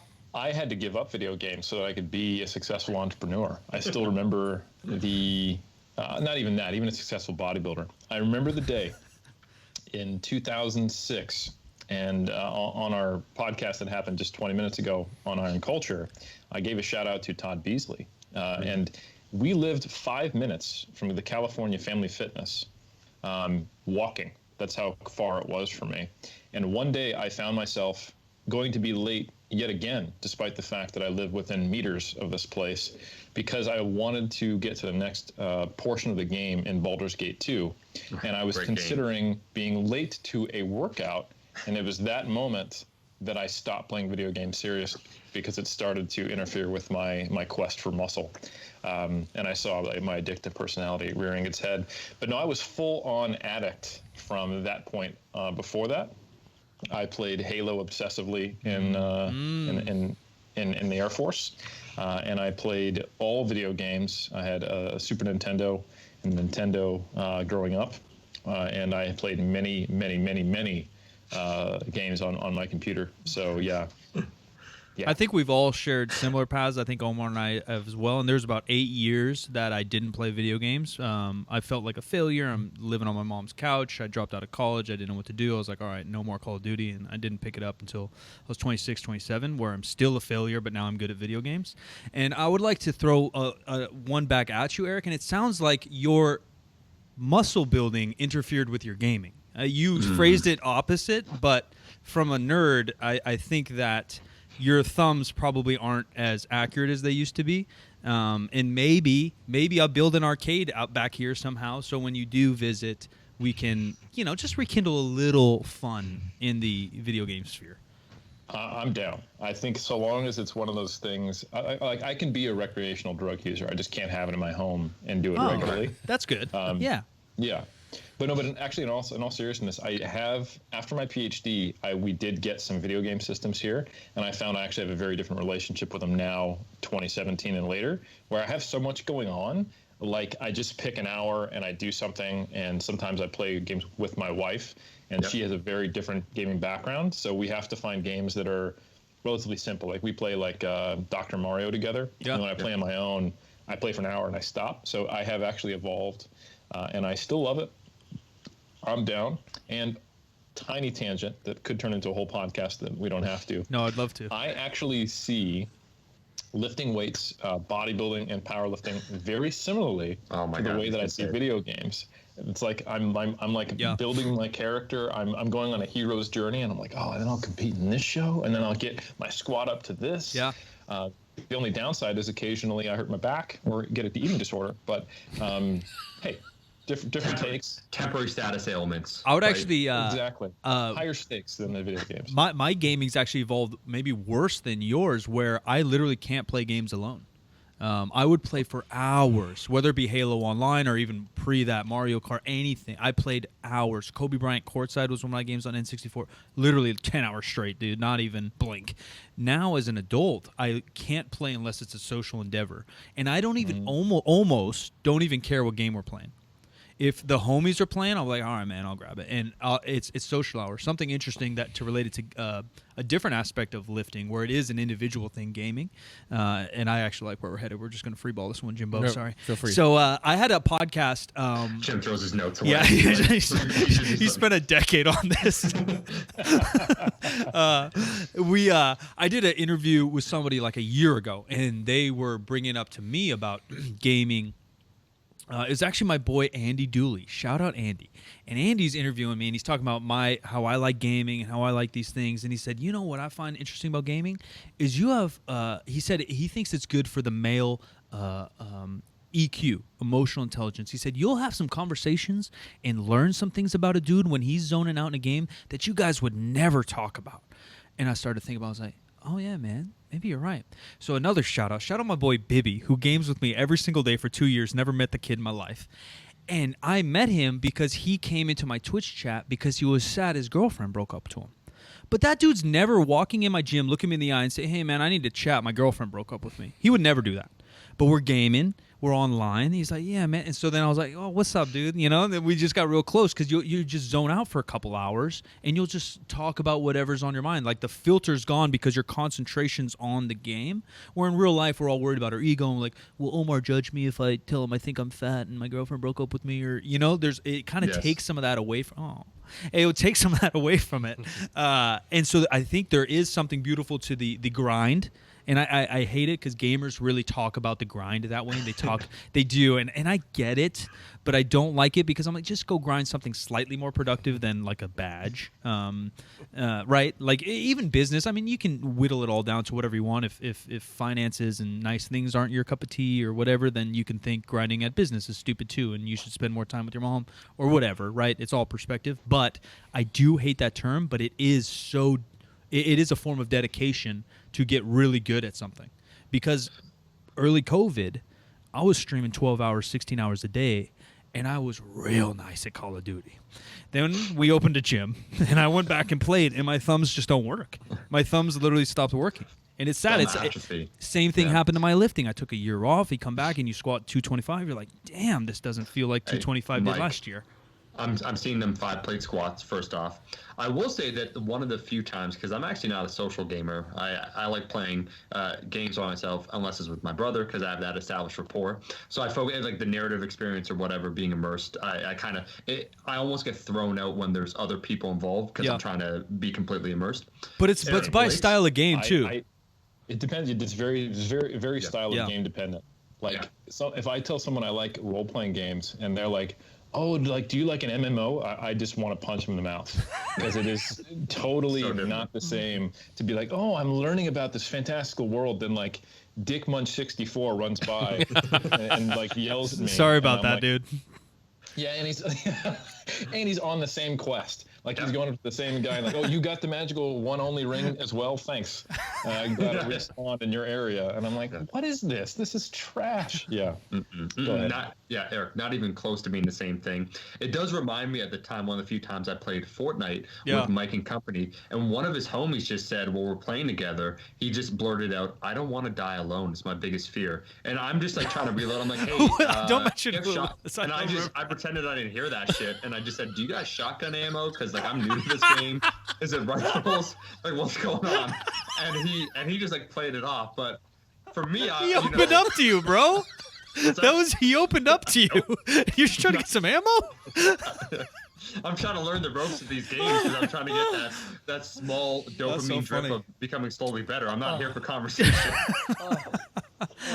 had to give up video games so that I could be a successful entrepreneur. I still remember the Not even that, even a successful bodybuilder. I remember the day in 2006, and on our podcast that happened just 20 minutes ago on Iron Culture, I gave a shout out to Todd Beasley. And we lived 5 minutes from the California Family Fitness, walking. That's how far it was for me. And one day I found myself going to be late yet again, despite the fact that I live within meters of this place, because I wanted to get to the next portion of the game in Baldur's Gate 2. And I was considering being late to a workout. And it was that moment that I stopped playing video games seriously, because it started to interfere with my quest for muscle. And I saw my addictive personality rearing its head. But no, I was full on addict from that point. Before that, I played Halo obsessively in the Air Force, and I played all video games. I had a Super Nintendo and Nintendo growing up, and I played many games on my computer. So yeah. I think we've all shared similar paths. I think Omar and I have as well. And there's about 8 years that I didn't play video games. I felt like a failure. I'm living on my mom's couch. I dropped out of college. I didn't know what to do. I was like, all right, no more Call of Duty. And I didn't pick it up until I was 26, 27, where I'm still a failure, but now I'm good at video games. And I would like to throw one back at you, Eric. And it sounds like your muscle building interfered with your gaming. You phrased it opposite, but from a nerd, I think that your thumbs probably aren't as accurate as they used to be. And maybe I'll build an arcade out back here somehow, so when you do visit, we can, just rekindle a little fun in the video game sphere. I'm down. I think so long as it's one of those things, I can be a recreational drug user. I just can't have it in my home and do it regularly. That's good. Yeah. Yeah. But actually, in all seriousness, I have, after my Ph.D., we did get some video game systems here, and I found I actually have a very different relationship with them now, 2017 and later, where I have so much going on. Like, I just pick an hour and I do something, and sometimes I play games with my wife, and she has a very different gaming background, so we have to find games that are relatively simple. Like, we play Dr. Mario together, and when I play on my own, I play for an hour and I stop. So I have actually evolved, and I still love it. I'm down. And tiny tangent that could turn into a whole podcast that we don't have to. No, I'd love to. I actually see lifting weights, bodybuilding, and powerlifting very similarly to the way that I see video games. It's like I'm building my character. I'm going on a hero's journey, and I'm like, and then I'll compete in this show, and then I'll get my squat up to this. Yeah. The only downside is occasionally I hurt my back or get an eating disorder. But hey. Different takes. Temporary status ailments. I would actually exactly higher stakes than the video games. My gaming's actually evolved maybe worse than yours, where I literally can't play games alone. I would play for hours, whether it be Halo Online or even pre that Mario Kart, anything. I played hours. Kobe Bryant Courtside was one of my games on N64. Literally 10 hours straight, dude. Not even blink. Now, as an adult, I can't play unless it's a social endeavor, and I don't even almost don't even care what game we're playing. If the homies are playing, I'll be like, all right, man, I'll grab it. And it's social hour. Something interesting that to relate it to a different aspect of lifting, where it is an individual thing, gaming. And I actually like where we're headed. We're just going to freeball this one, Jimbo. No, Sorry. feel free. So I had a podcast. Jim throws his notes away. Yeah, he spent a decade on this. I did an interview with somebody like a year ago, and they were bringing up to me about gaming. It's actually my boy Andy Dooley. Shout out Andy. And Andy's interviewing me, and he's talking about how I like gaming and how I like these things. And he said, you know what I find interesting about gaming is you have. He said he thinks it's good for the male EQ, emotional intelligence. He said you'll have some conversations and learn some things about a dude when he's zoning out in a game that you guys would never talk about. And I started thinking about it. I was like, oh yeah, man. Maybe you're right. So another shout out my boy Bibby, who games with me every single day for 2 years, never met the kid in my life. And I met him because he came into my Twitch chat because he was sad his girlfriend broke up to him. But that dude's never walking in my gym, looking me in the eye and say, hey man, I need to chat. My girlfriend broke up with me. He would never do that. But we're gaming. we're online. He's like, yeah, man. And so then I was like, oh, what's up, dude? You know, and then we just got real close because you just zone out for a couple hours and you'll just talk about whatever's on your mind. Like the filter's gone because your concentration's on the game. Where in real life, we're all worried about our ego and like, will Omar judge me if I tell him I think I'm fat and my girlfriend broke up with me? Or, you know, it kind of takes some of that away from, it would take some of that away from it. And so I think there is something beautiful to the grind. And I hate it because gamers really talk about the grind that way. They do, and I get it, but I don't like it because I'm like, just go grind something slightly more productive than like a badge, right? Like even business. I mean, you can whittle it all down to whatever you want. If finances and nice things aren't your cup of tea or whatever, then you can think grinding at business is stupid too, and you should spend more time with your mom or whatever, right? It's all perspective. But I do hate that term, but it is so. It is a form of dedication to get really good at something. Because early COVID, I was streaming 12 hours, 16 hours a day, and I was real nice at Call of Duty. Then we opened a gym, and I went back and played, and my thumbs just don't work. My thumbs literally stopped working. And it's sad. Same thing happened to my lifting. I took a year off. You come back and you squat 225. You're like, damn, this doesn't feel like 225 did last year. I'm seeing them 5-plate squats first off. I will say that one of the few times, because I'm actually not a social gamer, I like playing games by myself unless it's with my brother because I have that established rapport. So I focus like the narrative experience or whatever, being immersed. I almost get thrown out when there's other people involved because I'm trying to be completely immersed. But it's by style of game too. It depends. It's very style of game dependent. Like so, if I tell someone I like role playing games and they're like, oh, like, do you like an MMO? I just want to punch him in the mouth because it is totally not the same to be like, oh, I'm learning about this fantastical world than like Dick Munch 64 runs by and like yells at me. Sorry about that, dude. Yeah, and he's on the same quest. Like he's going up to the same guy, like, oh, you got the magical one only ring as well? Thanks. I got to respawn in your area. And I'm like, what is this? This is trash. Yeah. Eric, not even close to being the same thing. It does remind me at the time, one of the few times I played Fortnite with Mike and company, and one of his homies just said, while we're playing together, he just blurted out, I don't want to die alone. It's my biggest fear. And I'm just like trying to reload. I'm like, hey, don't mention it. And I pretended I didn't hear that shit. And I just said, do you guys shotgun ammo? Because like I'm new to this game. Is it rifles? Like what's going on? And he just like played it off. But for me, he opened up to you, bro. He opened up to you. You're just trying to get some ammo? I'm trying to learn the ropes of these games because I'm trying to get that small dopamine drip of becoming slowly better. I'm not here for conversation.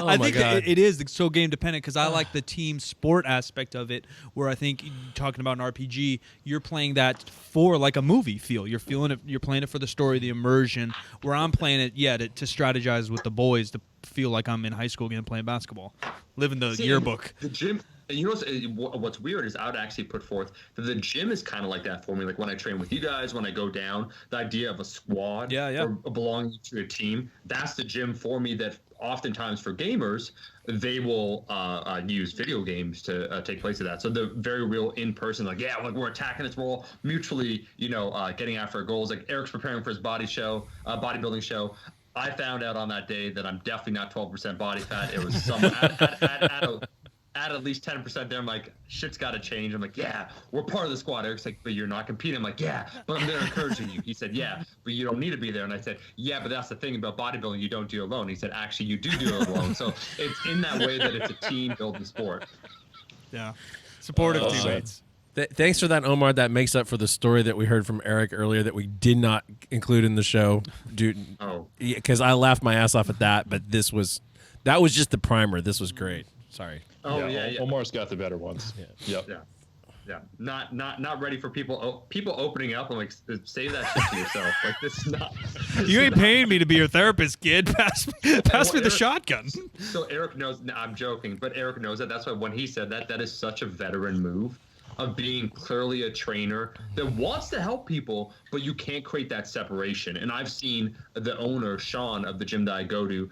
I think it is so game dependent because I like the team sport aspect of it where I think talking about an RPG, you're playing that for like a movie feel. You're feeling it. You're playing it for the story, the immersion, where I'm playing it, to strategize with the boys to feel like I'm in high school again playing basketball, living the yearbook. The gym. And you know what's weird is I would actually put forth that the gym is kind of like that for me. Like when I train with you guys, when I go down, the idea of a squad or belonging to a team, that's the gym for me. That oftentimes for gamers, they will use video games to take place of that. So the very real in-person, like we're attacking this, we're all mutually, getting after our goals. Like Eric's preparing for his bodybuilding show. I found out on that day that I'm definitely not 12% body fat. It was some at least 10% there. I'm like, shit's got to change. I'm like, yeah, we're part of the squad. Eric's like, but you're not competing. I'm like, yeah, but I'm there encouraging you. He said, yeah, but you don't need to be there. And I said, yeah, but that's the thing about bodybuilding. You don't do it alone. He said, actually, you do it alone. So it's in that way that it's a team building sport. Yeah. Supportive teammates. Thanks for that, Omar. That makes up for the story that we heard from Eric earlier that we did not include in the show. Dude, because I laughed my ass off at that, but that was just the primer. This was great. Sorry. Omar's got the better ones. Yeah. Not ready for people opening up. I'm like, save that shit to yourself. Like this is not. You ain't paying me to be your therapist, kid. Pass me the shotgun. So Eric knows. I'm joking, but Eric knows that. That's why when he said that is such a veteran move of being clearly a trainer that wants to help people, but you can't create that separation. And I've seen the owner, Sean, of the gym that I go to,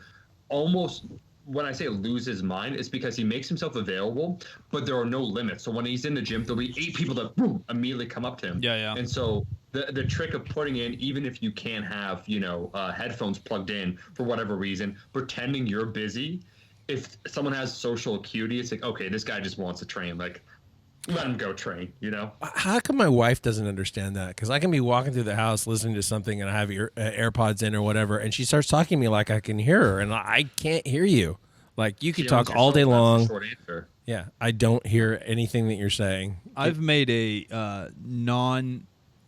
almost. When I say lose his mind, it's because he makes himself available, but there are no limits. So when he's in the gym, there'll be 8 people that boom, immediately come up to him. Yeah. And so the trick of putting in, even if you can't have, headphones plugged in for whatever reason, pretending you're busy if someone has social acuity, it's like, okay, this guy just wants to train. Like, let him go train, you know? How come my wife doesn't understand that? Because I can be walking through the house listening to something and I have AirPods in or whatever, and she starts talking to me like I can hear her, and I can't hear you. Like, you could talk all day long. Short answer. Yeah, I don't hear anything that you're saying. I've made a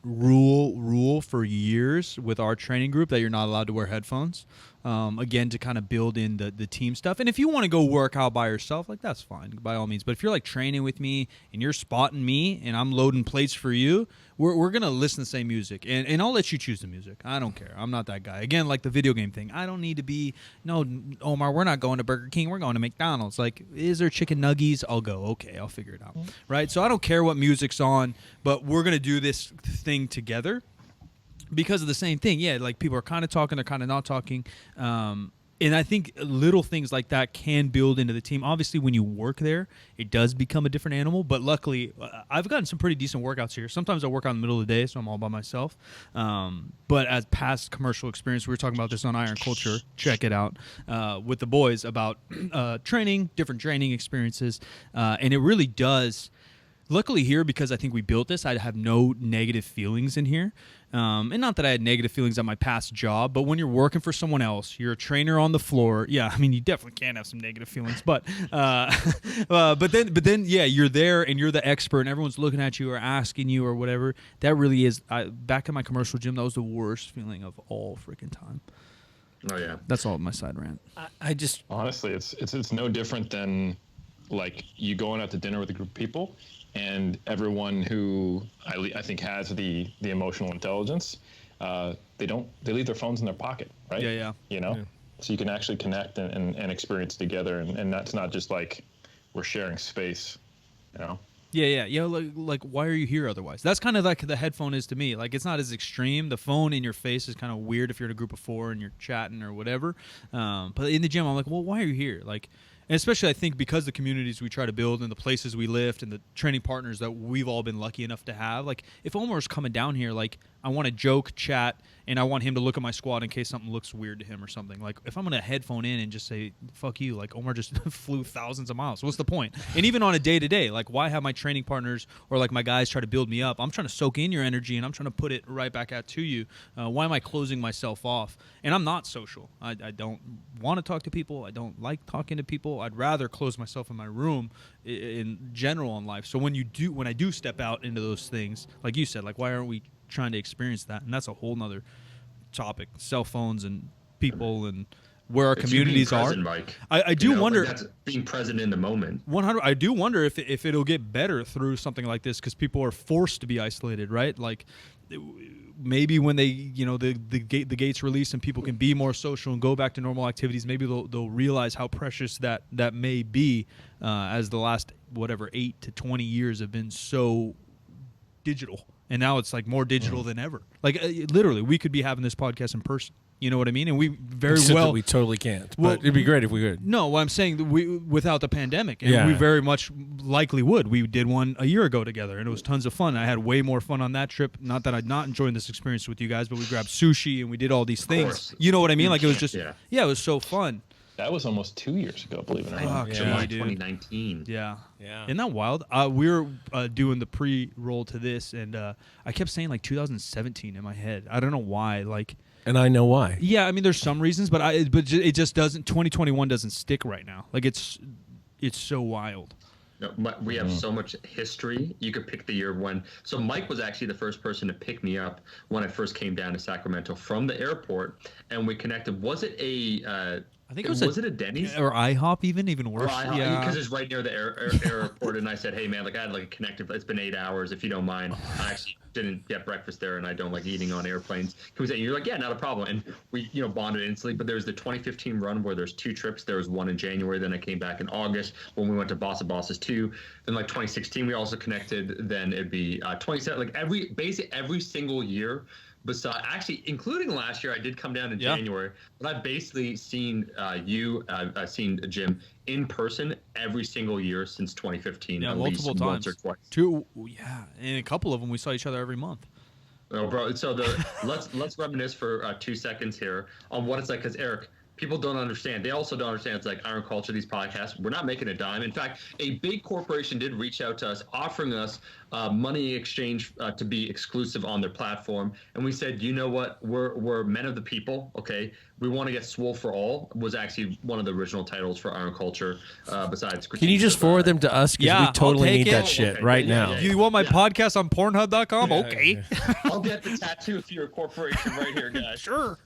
rule for years with our training group that you're not allowed to wear headphones. Again, to kind of build in the team stuff. And if you want to go work out by yourself, like, that's fine, by all means. But if you're like training with me and you're spotting me and I'm loading plates for you, we're going to listen to the same music. And I'll let you choose the music. I don't care. I'm not that guy. Again, like the video game thing. I don't need to be, no, Omar, we're not going to Burger King. We're going to McDonald's. Like, is there chicken nuggies? I'll go. Okay, I'll figure it out. Right? So I don't care what music's on, but we're going to do this thing together. Because of the same thing, yeah, like people are kind of talking, they're kind of not talking. And I think little things like that can build into the team. Obviously, when you work there, it does become a different animal. But luckily, I've gotten some pretty decent workouts here. Sometimes I work out in the middle of the day, so I'm all by myself. But as past commercial experience, we were talking about this on Iron Culture. Check it out with the boys about training, different training experiences. And it really does. Luckily here, because I think we built this, I have no negative feelings in here. And not that I had negative feelings at my past job, but when you're working for someone else, you're a trainer on the floor. Yeah, I mean, you definitely can have some negative feelings, but then, yeah, you're there and you're the expert, and everyone's looking at you or asking you or whatever. That really is. Back in my commercial gym, that was the worst feeling of all freaking time. Oh yeah, that's all my side rant. I just honestly, it's no different than like you going out to dinner with a group of people. And everyone who I think has the emotional intelligence, they leave their phones in their pocket, right? Yeah. You know, so you can actually connect and experience together, and that's not just like we're sharing space, you know. Yeah. Like why are you here otherwise? That's kind of like the headphone is to me. Like, it's not as extreme. The phone in your face is kind of weird if you're in a group of 4 and you're chatting or whatever. But in the gym, I'm like, well, why are you here? Like. And especially, I think, because the communities we try to build and the places we lift and the training partners that we've all been lucky enough to have, like, if Omar's coming down here, like, I want to joke, chat, and I want him to look at my squat in case something looks weird to him or something. Like, if I'm going to headphone in and just say, fuck you, like, Omar just flew thousands of miles. What's the point? And even on a day-to-day, like, why have my training partners or, like, my guys try to build me up? I'm trying to soak in your energy, and I'm trying to put it right back out to you. Why am I closing myself off? And I'm not social. I don't want to talk to people. I don't like talking to people. I'd rather close myself in my room in general in life. So when I do step out into those things, like you said, like, why aren't we trying to experience that? And that's a whole nother topic. Cell phones and people and where our communities are. Mike. I do wonder. Like, that's being present in the moment. 100. I do wonder if it'll get better through something like this, because people are forced to be isolated, right? Like, maybe when they, the gates release and people can be more social and go back to normal activities, maybe they'll realize how precious that may be, as the last 8 to 20 years have been so digital, and now it's like more digital than ever. Like, literally, we could be having this podcast in person. You know what I mean? And we we totally can't. But it'd be great if we could. No, I'm saying that without the pandemic, and we very much likely would. We did one a year ago together, and it was tons of fun. I had way more fun on that trip. Not that I'd not enjoyed this experience with you guys, but we grabbed sushi and we did all these things. You know what I mean? Like, it was just it was so fun. That was almost 2 years ago, believe it or not. July 2019. Yeah. Isn't that wild? We were doing the pre-roll to this, and I kept saying like 2017 in my head. I don't know why. Like. And I know why. Yeah, I mean, there's some reasons, but it just doesn't. 2021 doesn't stick right now. Like, it's so wild. No, we have so much history. You could pick the year when. So Mike was actually the first person to pick me up when I first came down to Sacramento from the airport, and we connected. Was it a? I think was it a Denny's or IHOP? Even worse. Yeah, because it's right near the airport. And I said, hey man, like, I had like a connective. It's been 8 hours. If you don't mind, I actually didn't get breakfast there, and I don't like eating on airplanes. Can we say? You're like, yeah, not a problem. And we bonded instantly. But there's the 2015 run where there's 2 trips. There was one in January. Then I came back in August when we went to Boss of Bosses 2. Then like 2016 we also connected. Then it'd be 27. Like every single year. Besides, actually, including last year, I did come down in January, but I've basically seen I've seen Jim in person every single year since 2015. Yeah, at multiple least times. Once or twice. 2, and a couple of them we saw each other every month. Oh, bro. So let's reminisce for 2 seconds here on what it's like, because Eric, people don't understand. They also don't understand. It's like Iron Culture, these podcasts, we're not making a dime. In fact, a big corporation did reach out to us, offering us money in exchange to be exclusive on their platform. And we said, you know what? We're men of the people. Okay. We want to get swole for all was actually one of the original titles for Iron Culture. Besides, Can you just forward them to us? Because Yeah, we totally I'll take need that it. shit Okay, right yeah, now. yeah, You want my podcast on Pornhub.com? Okay. I'll get the tattoo for your corporation right here, guys. Sure.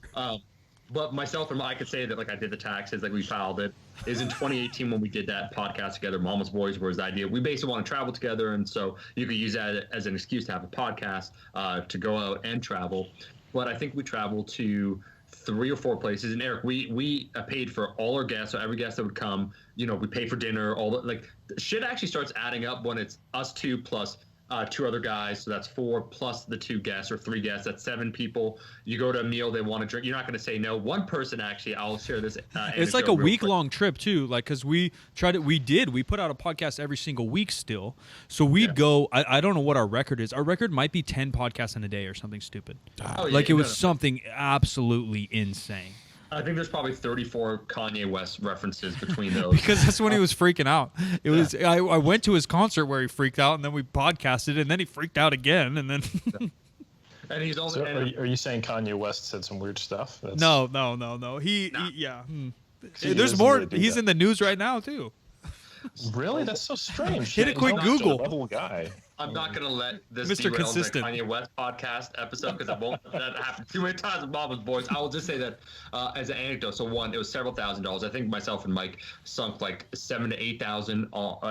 But myself and I could say that like I did the taxes, like we filed it. It was in 2018 when we did that podcast together. Mama's Boys was the idea. We basically want to travel together, and so you could use that as an excuse to have a podcast to go out and travel. But I think we traveled to 3 or 4 places. And Eric, we paid for all our guests, so every guest that would come, you know, we pay for dinner. All the like shit actually starts adding up when it's us 2 plus 2 other guys, so that's 4 plus the 2 guests or 3 guests. That's 7 people. You go to a meal, they want to drink. You're not going to say no. One person actually, I'll share this. It's like a week-long trip too, like because we tried it. We put out a podcast every single week still. So we'd go. I don't know what our record is. Our record might be 10 podcasts in a day or something stupid. Oh, Like it was something absolutely insane. I think there's probably 34 Kanye West references between those. Because that's when he was freaking out. It was. I went to his concert where he freaked out, and then we podcasted, and then he freaked out again, and then. And he's only. So are you saying Kanye West said some weird stuff? That's, No. He yeah. See, he There's doesn't more. really do He's that. in the news right now too. Really? That's so strange. Hit a He's quick not such a Google. level guy. I'm not going to let this Mr. derail the Consistent. Kanye West podcast episode because I won't let that happen too many times with Mama's Boys. I will just say that as an anecdote. So one, it was several $1,000s. I think myself and Mike sunk like 7,000 to 8,000,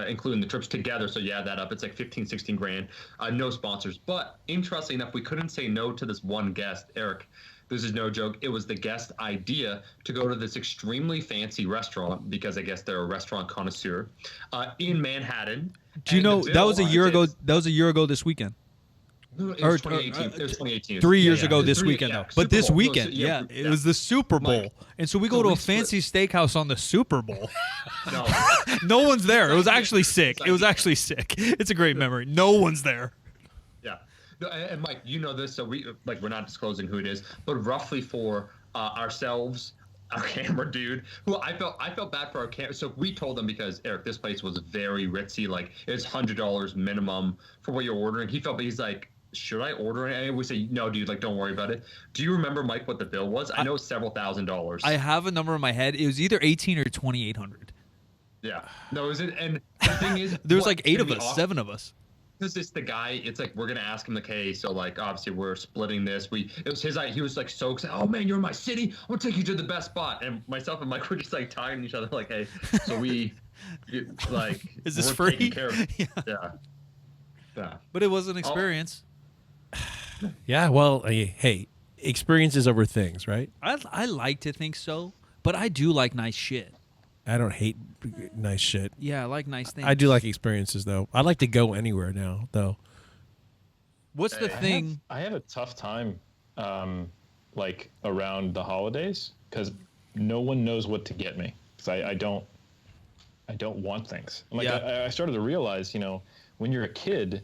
including the trips together. So you add that up, it's like 15, 16 grand. No sponsors. But interestingly enough, we couldn't say no to this one guest, Eric. This is no joke. It was the guest idea to go to this extremely fancy restaurant because I guess they're a restaurant connoisseur in Manhattan. Do you And the know bill, that was a year ago? it's- That was a year ago this weekend. It Or- was 2018. It was 2018. 3 years Yeah, ago yeah. this Three- weekend yeah, though. But Super this Bowl. No, weekend, it was the Super Bowl, Mike, and so we so go to we a fancy steakhouse on the Super Bowl. No, No one's there. It was actually sick. It's It was like- actually sick. It's a great memory. No one's there. yeah. No, and Mike, you know this, so we're not disclosing who it is, but roughly for ourselves, our camera dude, who I felt bad for our camera. So we told them because Eric, this place was very ritzy, like it's $100 minimum for what you're ordering. He felt, but he's like, should I order it? And we say, no, dude, like don't worry about it. Do you remember, Mike, what the bill was? I know it's several $1,000s. I have a number in my head. It was either 18 or 2,800. Yeah. No, is it? And the thing is, There was what like 8 of threw me us, off- 7 of us. Because it's the guy, it's like we're gonna ask him like, hey, so like obviously we're splitting this. It was his, he was like so excited. Oh man, you're in my city. I'm gonna take you to the best spot. And myself and Mike were just like talking to each other like, hey, so like, Is this we're free? taking care of it. Yeah. Yeah. But it was an experience. Yeah, well, hey, experiences over things, right? I like to think so, but I do like nice shit. I don't hate nice shit. Yeah, I like nice things. I do like experiences, though. I'd like to go anywhere now, though. What's the thing? I have a tough time, like around the holidays, because no one knows what to get me. Because I don't want things. Like Yeah. I started to realize, when you're a kid,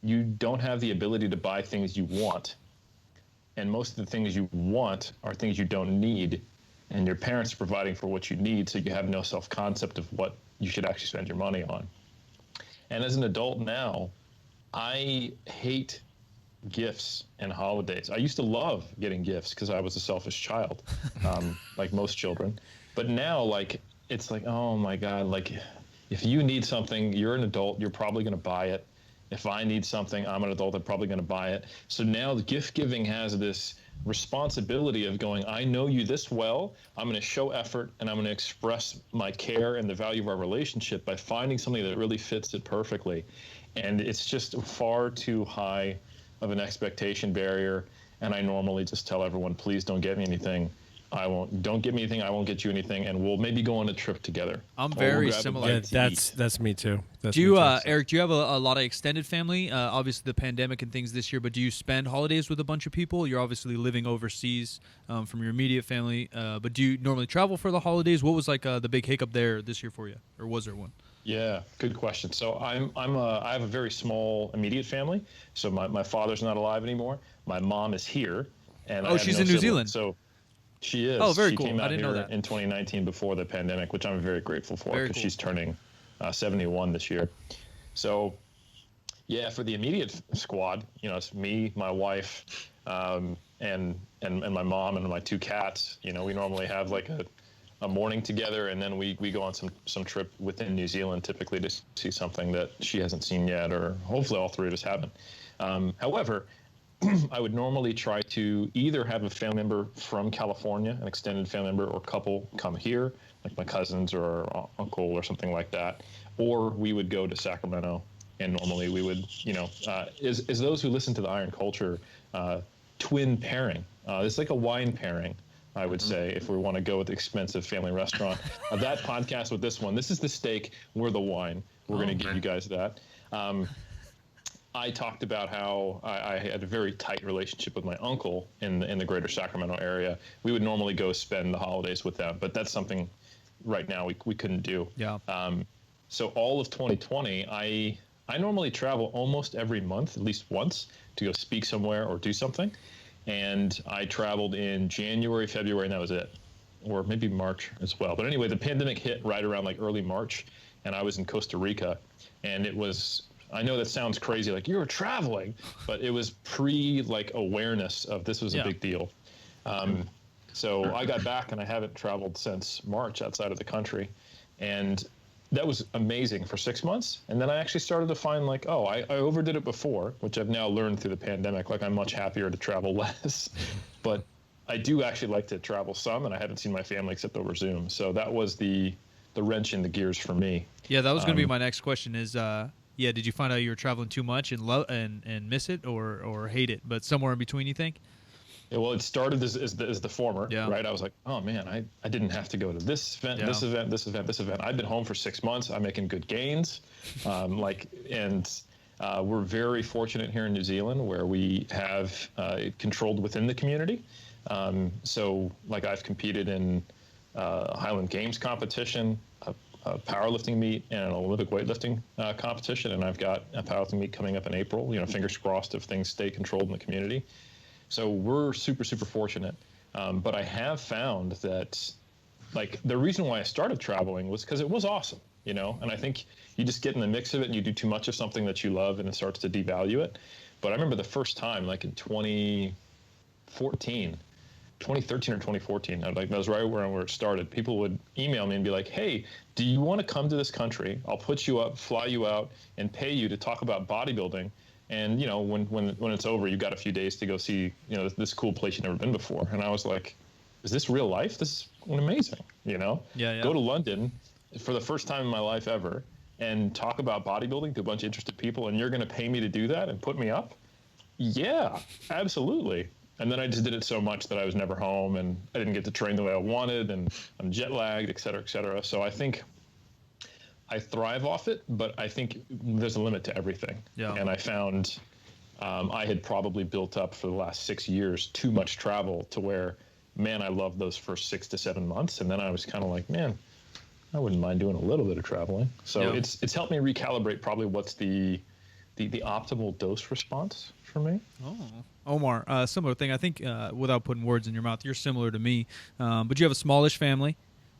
you don't have the ability to buy things you want, and most of the things you want are things you don't need, and your parents are providing for what you need, so you have no self-concept of what you should actually spend your money on. And as an adult now, I hate gifts and holidays. I used to love getting gifts because I was a selfish child, like most children. But now, it's like, oh my God, if you need something, you're an adult, you're probably going to buy it. If I need something, I'm an adult, I'm probably going to buy it. So now the gift giving has this responsibility of going, I know you this well, I'm going to show effort, and I'm going to express my care and the value of our relationship by finding something that really fits it perfectly. And it's just far too high of an expectation barrier. And I normally just tell everyone, please don't get me anything. Don't get me anything, I won't get you anything, and we'll maybe go on a trip together. I'm Or very we'll grab a similar. bite Yeah, to that's eat. me too. That's Do you, me too. Eric? Do you have a lot of extended family? Obviously, the pandemic and things this year. But do you spend holidays with a bunch of people? You're obviously living overseas from your immediate family. But do you normally travel for the holidays? What was the big hiccup there this year for you, or was there one? Yeah, good question. So I have a very small immediate family. So my father's not alive anymore. My mom is here, and I Oh, have she's no in New siblings. Zealand. So She is. Oh, very she cool. Came out I didn't know here that. in 2019 before the pandemic, which I'm very grateful for Very because cool. she's turning 71 this year. So, yeah, for the immediate squad, it's me, my wife, and my mom and my 2 cats. We normally have like a morning together, and then we go on some trip within New Zealand, typically to see something that she hasn't seen yet, or hopefully all 3 of us haven't. However, I would normally try to either have a family member from California, an extended family member or couple, come here, like my cousins or uncle or something like that, or we would go to Sacramento, and normally we would, is those who listen to the Iron Culture, twin pairing. It's like a wine pairing, I would say, if we want to go with expensive family restaurant. That podcast with this one, this is the steak, we're the wine. We're going to give you guys that. I talked about how I had a very tight relationship with my uncle in the greater Sacramento area. We would normally go spend the holidays with them, but that's something right now we couldn't do. Yeah. So all of 2020, I normally travel almost every month, at least once, to go speak somewhere or do something. And I traveled in January, February, and that was it. Or maybe March as well. But anyway, the pandemic hit right around like early March, and I was in Costa Rica. And it was, I know that sounds crazy, like you were traveling, but it was awareness of this was a big deal. So I got back and I haven't traveled since March outside of the country. And that was amazing for 6 months. And then I actually started to find I overdid it before, which I've now learned through the pandemic. Like I'm much happier to travel less, but I do actually like to travel some, and I haven't seen my family except over Zoom. So that was the wrench in the gears for me. Yeah, that was going to be my next question is, did you find out you were traveling too much and and miss it or hate it? But somewhere in between, you think? Yeah, well, it started as the former, right? I was like, oh man, I didn't have to go to this event, this event, this event, this event. I've been home for 6 months. I'm making good gains. We're very fortunate here in New Zealand where we have controlled within the community. So I've competed in Highland Games competition, a powerlifting meet, and an Olympic weightlifting competition. And I've got a powerlifting meet coming up in April, fingers crossed if things stay controlled in the community. So we're super, super fortunate. But I have found that the reason why I started traveling was because it was awesome, and I think you just get in the mix of it and you do too much of something that you love and it starts to devalue it. But I remember the first time, in 2013 or 2014, that was right where it started. People would email me and be like, hey, do you want to come to this country? I'll put you up, fly you out, and pay you to talk about bodybuilding. And, when it's over, you've got a few days to go see, this cool place you've never been before. And I was like, is this real life? This is amazing, Yeah. Go to London for the first time in my life ever and talk about bodybuilding to a bunch of interested people, and you're going to pay me to do that and put me up? Yeah, absolutely. And then I just did it so much that I was never home, and I didn't get to train the way I wanted, and I'm jet lagged, et cetera, et cetera. So I think I thrive off it, but I think there's a limit to everything. Yeah. And I found I had probably built up for the last 6 years too much travel to where, man, I loved those first 6 to 7 months. And then I was kind of like, man, I wouldn't mind doing a little bit of traveling. So it's helped me recalibrate probably what's the optimal dose response for me. Oh, Omar, similar thing. I think without putting words in your mouth, you're similar to me, but you have a smallish family.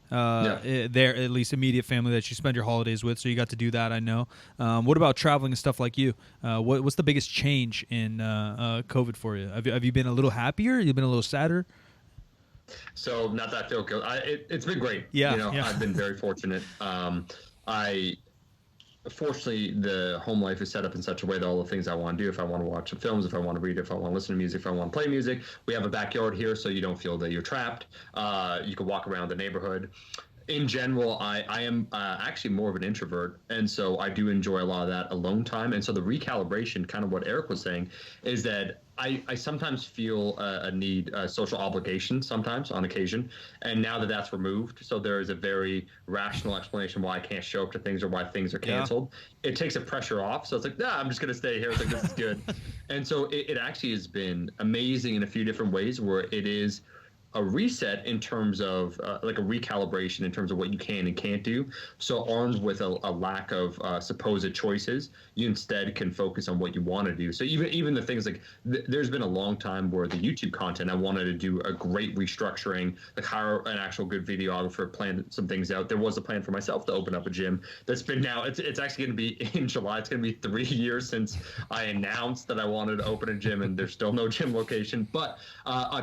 There, at least immediate family that you spend your holidays with, so you got to do that, I know. What about traveling and stuff like you? What's the biggest change in COVID for you? Have you been a little happier? You've been a little sadder? So not that I feel good. It's been great. Yeah, I've been very fortunate. Fortunately, the home life is set up in such a way that all the things I want to do, if I want to watch films, if I want to read, if I want to listen to music, if I want to play music, we have a backyard here, so you don't feel that you're trapped. You can walk around the neighborhood. In general, I am actually more of an introvert, and so I do enjoy a lot of that alone time. And so the recalibration, kind of what Eric was saying, is that I sometimes feel a need, a social obligation sometimes on occasion. And now that that's removed, so there is a very rational explanation why I can't show up to things or why things are canceled. Yeah. It takes the pressure off. So it's like, I'm just going to stay here. It's like, this is good. And so it actually has been amazing in a few different ways where it is a reset in terms of like a recalibration in terms of what you can and can't do. So armed with a lack of supposed choices, you instead can focus on what you want to do. So even the things like there's been a long time where the YouTube content, I wanted to do a great restructuring, like hire an actual good videographer, plan some things out. There was a plan for myself to open up a gym that's been now, it's actually going to be in July. It's going to be 3 years since I announced that I wanted to open a gym, and there's still no gym location, but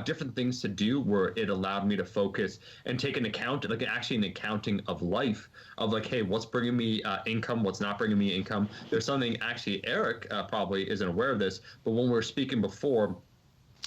different things to do where it allowed me to focus and take an account, like actually an accounting of life, of like, hey, what's bringing me income, what's not bringing me income. There's something actually Eric probably isn't aware of this, but when we were speaking before,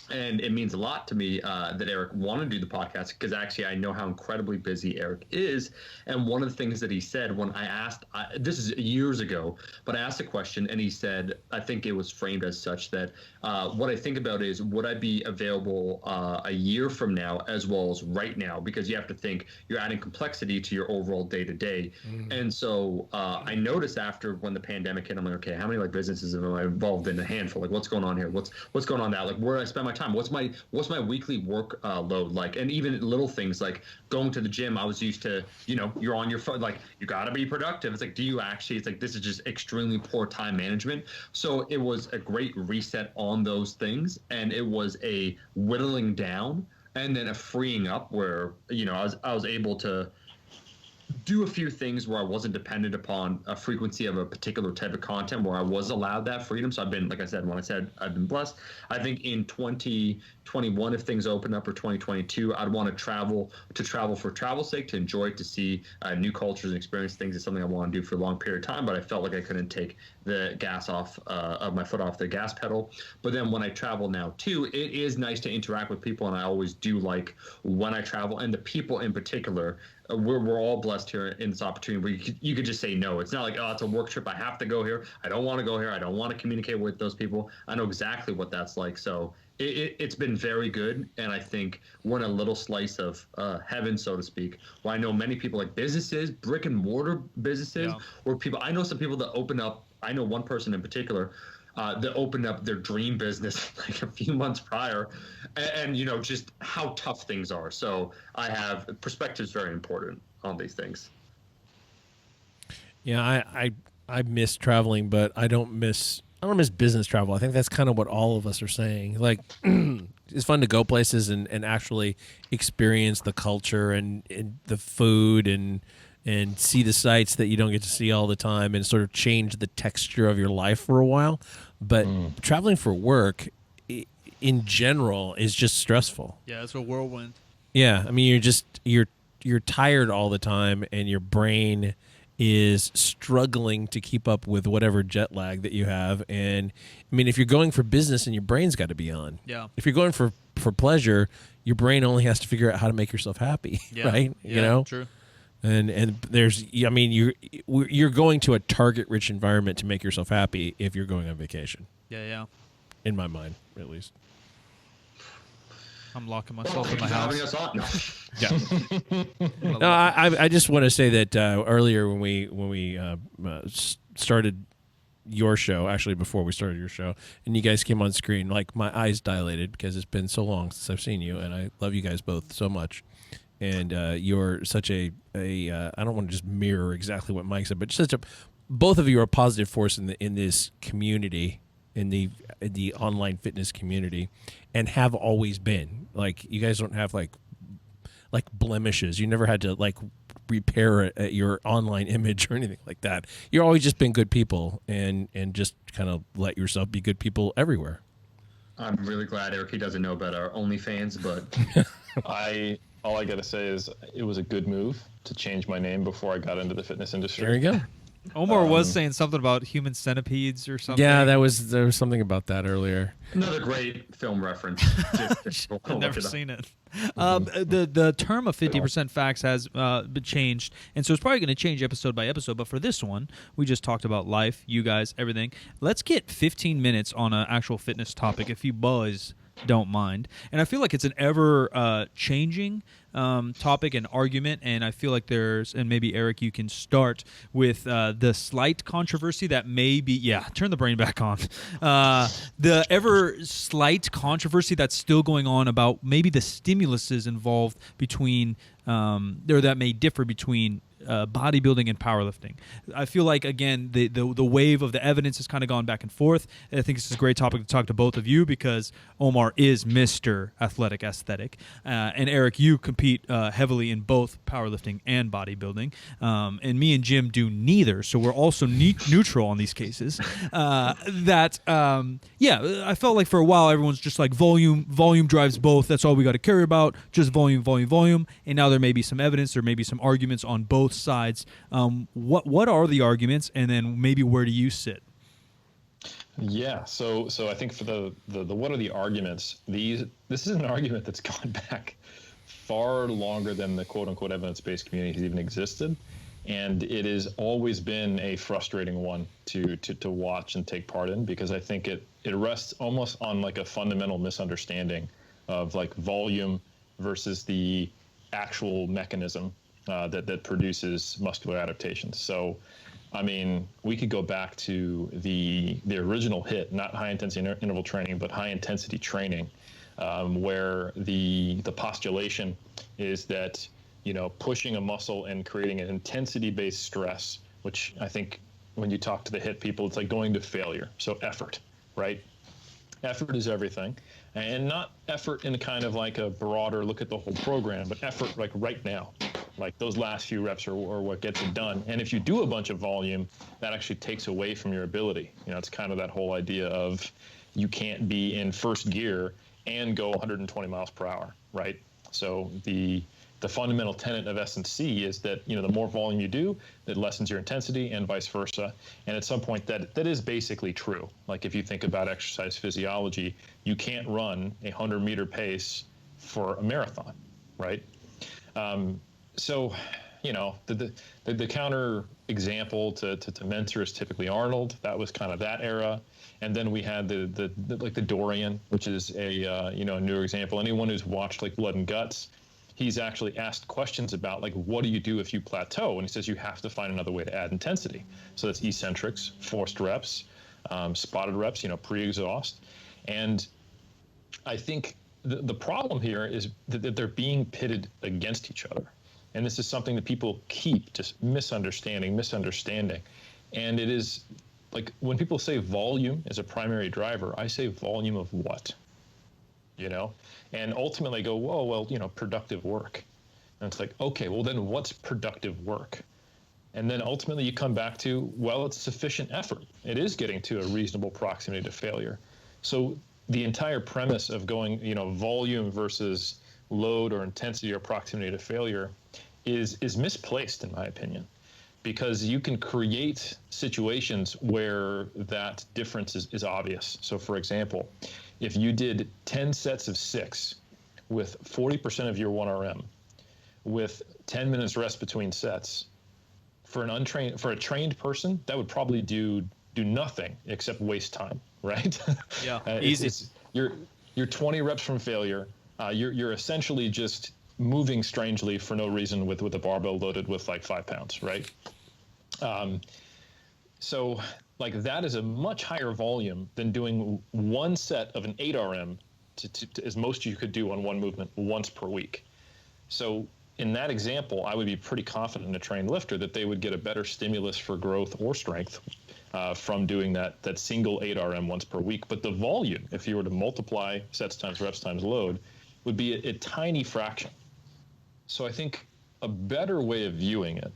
and it means a lot to me that Eric wanted to do the podcast, because actually I know how incredibly busy Eric is. And one of the things that he said when I asked, this is years ago, but I asked a question and he said, I think it was framed as such that what I think about is, would I be available a year from now as well as right now? Because you have to think you're adding complexity to your overall day to day. And so I noticed after when the pandemic hit, I'm like, okay, how many like businesses am I involved in? A handful. Like, what's going on here? What's going on that? Like, where do I spend my time? What's my weekly work load like? And even little things like going to the gym, I was used to, you're on your phone, like you got to be productive. It's like, do you actually? It's like, this is just extremely poor time management. So it was a great reset on those things, and it was a whittling down and then a freeing up where I was able to do a few things where I wasn't dependent upon a frequency of a particular type of content, where I was allowed that freedom. So I've been, like I said, when I said I've been blessed, I think in 2021, if things open up, or 2022, I'd want to travel for travel's sake, to enjoy it, to see new cultures and experience things. Is something I want to do for a long period of time, but I felt like I couldn't take the gas off of my foot off the gas pedal. But then when I travel now too, it is nice to interact with people, and I always do like when I travel, and the people in particular. We're all blessed here in this opportunity where you could just say no. It's not like, oh, it's a work trip, I have to go here, I don't want to go here, I don't want to communicate with those people. I know exactly what that's like. So it's been very good, and I think we're in a little slice of heaven, so to speak, where I know many people, like businesses, brick and mortar businesses, where I know some people that open up, I know one person in particular that opened up their dream business like a few months prior, and just how tough things are. So I have perspective is very important on these things. Yeah, I miss traveling, but I don't miss business travel. I think that's kind of what all of us are saying. Like, it's fun to go places and actually experience the culture and the food and see the sights that you don't get to see all the time, and sort of change the texture of your life for a while. But traveling for work in general is just stressful. Yeah, it's a whirlwind. Yeah, I mean, you're tired all the time, and your brain is struggling to keep up with whatever jet lag that you have. And I mean, if you're going for business, and your brain's got to be on. Yeah. If you're going for pleasure, your brain only has to figure out how to make yourself happy, right? Yeah, true. And there's, I mean, you're going to a target-rich environment to make yourself happy if you're going on vacation. Yeah. In my mind, at least. I'm locking myself in my house. Yeah. No, I just want to say that earlier when we started your show, actually before we started your show, and you guys came on screen, like my eyes dilated because it's been so long since I've seen you, and I love you guys both so much. And you're such I don't want to just mirror exactly what Mike said, but both of you are a positive force in this community, in the online fitness community, and have always been. Like, you guys don't have like blemishes. You never had to like repair your online image or anything like that. You've always just been good people, and just kind of let yourself be good people everywhere. I'm really glad Eric, he doesn't know about our OnlyFans, but all I gotta say is it was a good move to change my name before I got into the fitness industry. There you go. Omar was saying something about human centipedes or something. Yeah, there was something about that earlier. Another great film reference. I've never seen it. The term of 50% facts has been changed, and so it's probably going to change episode by episode. But for this one, we just talked about life, you guys, everything. Let's get 15 minutes on an actual fitness topic. If you boys don't mind. And I feel like it's an ever changing topic and argument, and I feel like and maybe Eric, you can start with the slight controversy that may be, turn the brain back on. The ever slight controversy that's still going on about maybe the stimuluses involved between, or that may differ between bodybuilding and powerlifting. I feel like, again, the wave of the evidence has kind of gone back and forth. And I think this is a great topic to talk to both of you, because Omar is Mr. Athletic Aesthetic, and Eric, you compete heavily in both powerlifting and bodybuilding, and me and Jim do neither, so we're also neutral on these cases. I felt like for a while everyone's just like volume drives both. That's all we got to care about, just volume. And now there may be some evidence, there may be some arguments on both sides. What are the arguments, and then maybe where do you sit? Yeah, so I think for the what are the arguments? This is an argument that's gone back far longer than the quote unquote evidence-based community has even existed, and it has always been a frustrating one to watch and take part in, because I think it rests almost on like a fundamental misunderstanding of like volume versus the actual mechanism that produces muscular adaptations. So, I mean, we could go back to the original HIIT, not high intensity interval training, but high intensity training, where the postulation is that, you know, pushing a muscle and creating an intensity based stress, which I think when you talk to the HIIT people, it's like going to failure. So effort, right? Effort is everything, and not effort in kind of like a broader look at the whole program, but effort like right now. Like those last few reps are what gets it done. And if you do a bunch of volume, that actually takes away from your ability. You know, it's kind of that whole idea of you can't be in first gear and go 120 miles per hour, right? So the fundamental tenet of S&C is that, you know, the more volume you do, that lessens your intensity, and vice versa. And at some point that is basically true. Like if you think about exercise physiology, you can't run a 100-meter pace for a marathon, right? So, you know, the counter example to Mentor is typically Arnold. That was kind of that era. And then we had the Dorian, which is a newer example. Anyone who's watched like Blood and Guts, he's actually asked questions about like, what do you do if you plateau? And he says you have to find another way to add intensity. So that's eccentrics, forced reps, spotted reps, you know, pre-exhaust. And I think the problem here is that they're being pitted against each other. And this is something that people keep just misunderstanding. And it is like when people say volume is a primary driver, I say volume of what? You know? And ultimately go, whoa, well, you know, productive work. And it's like, okay, well then what's productive work? And then ultimately you come back to, well, it's sufficient effort. It is getting to a reasonable proximity to failure. So the entire premise of going, you know, volume versus load or intensity or proximity to failure is misplaced, in my opinion, because you can create situations where that difference is obvious. So for example, if you did 10 sets of 6 with 40% of your 1RM with 10 minutes rest between sets, for a trained person, that would probably do nothing except waste time, right? Yeah, easy. You're 20 reps from failure. You're essentially just moving strangely for no reason with a barbell loaded with like 5 pounds, right? So like that is a much higher volume than doing one set of an 8 RM to as most you could do on one movement once per week. So in that example, I would be pretty confident in a trained lifter that they would get a better stimulus for growth or strength from doing that single 8 RM once per week. But the volume, if you were to multiply sets times reps times load, would be a tiny fraction. So I think a better way of viewing it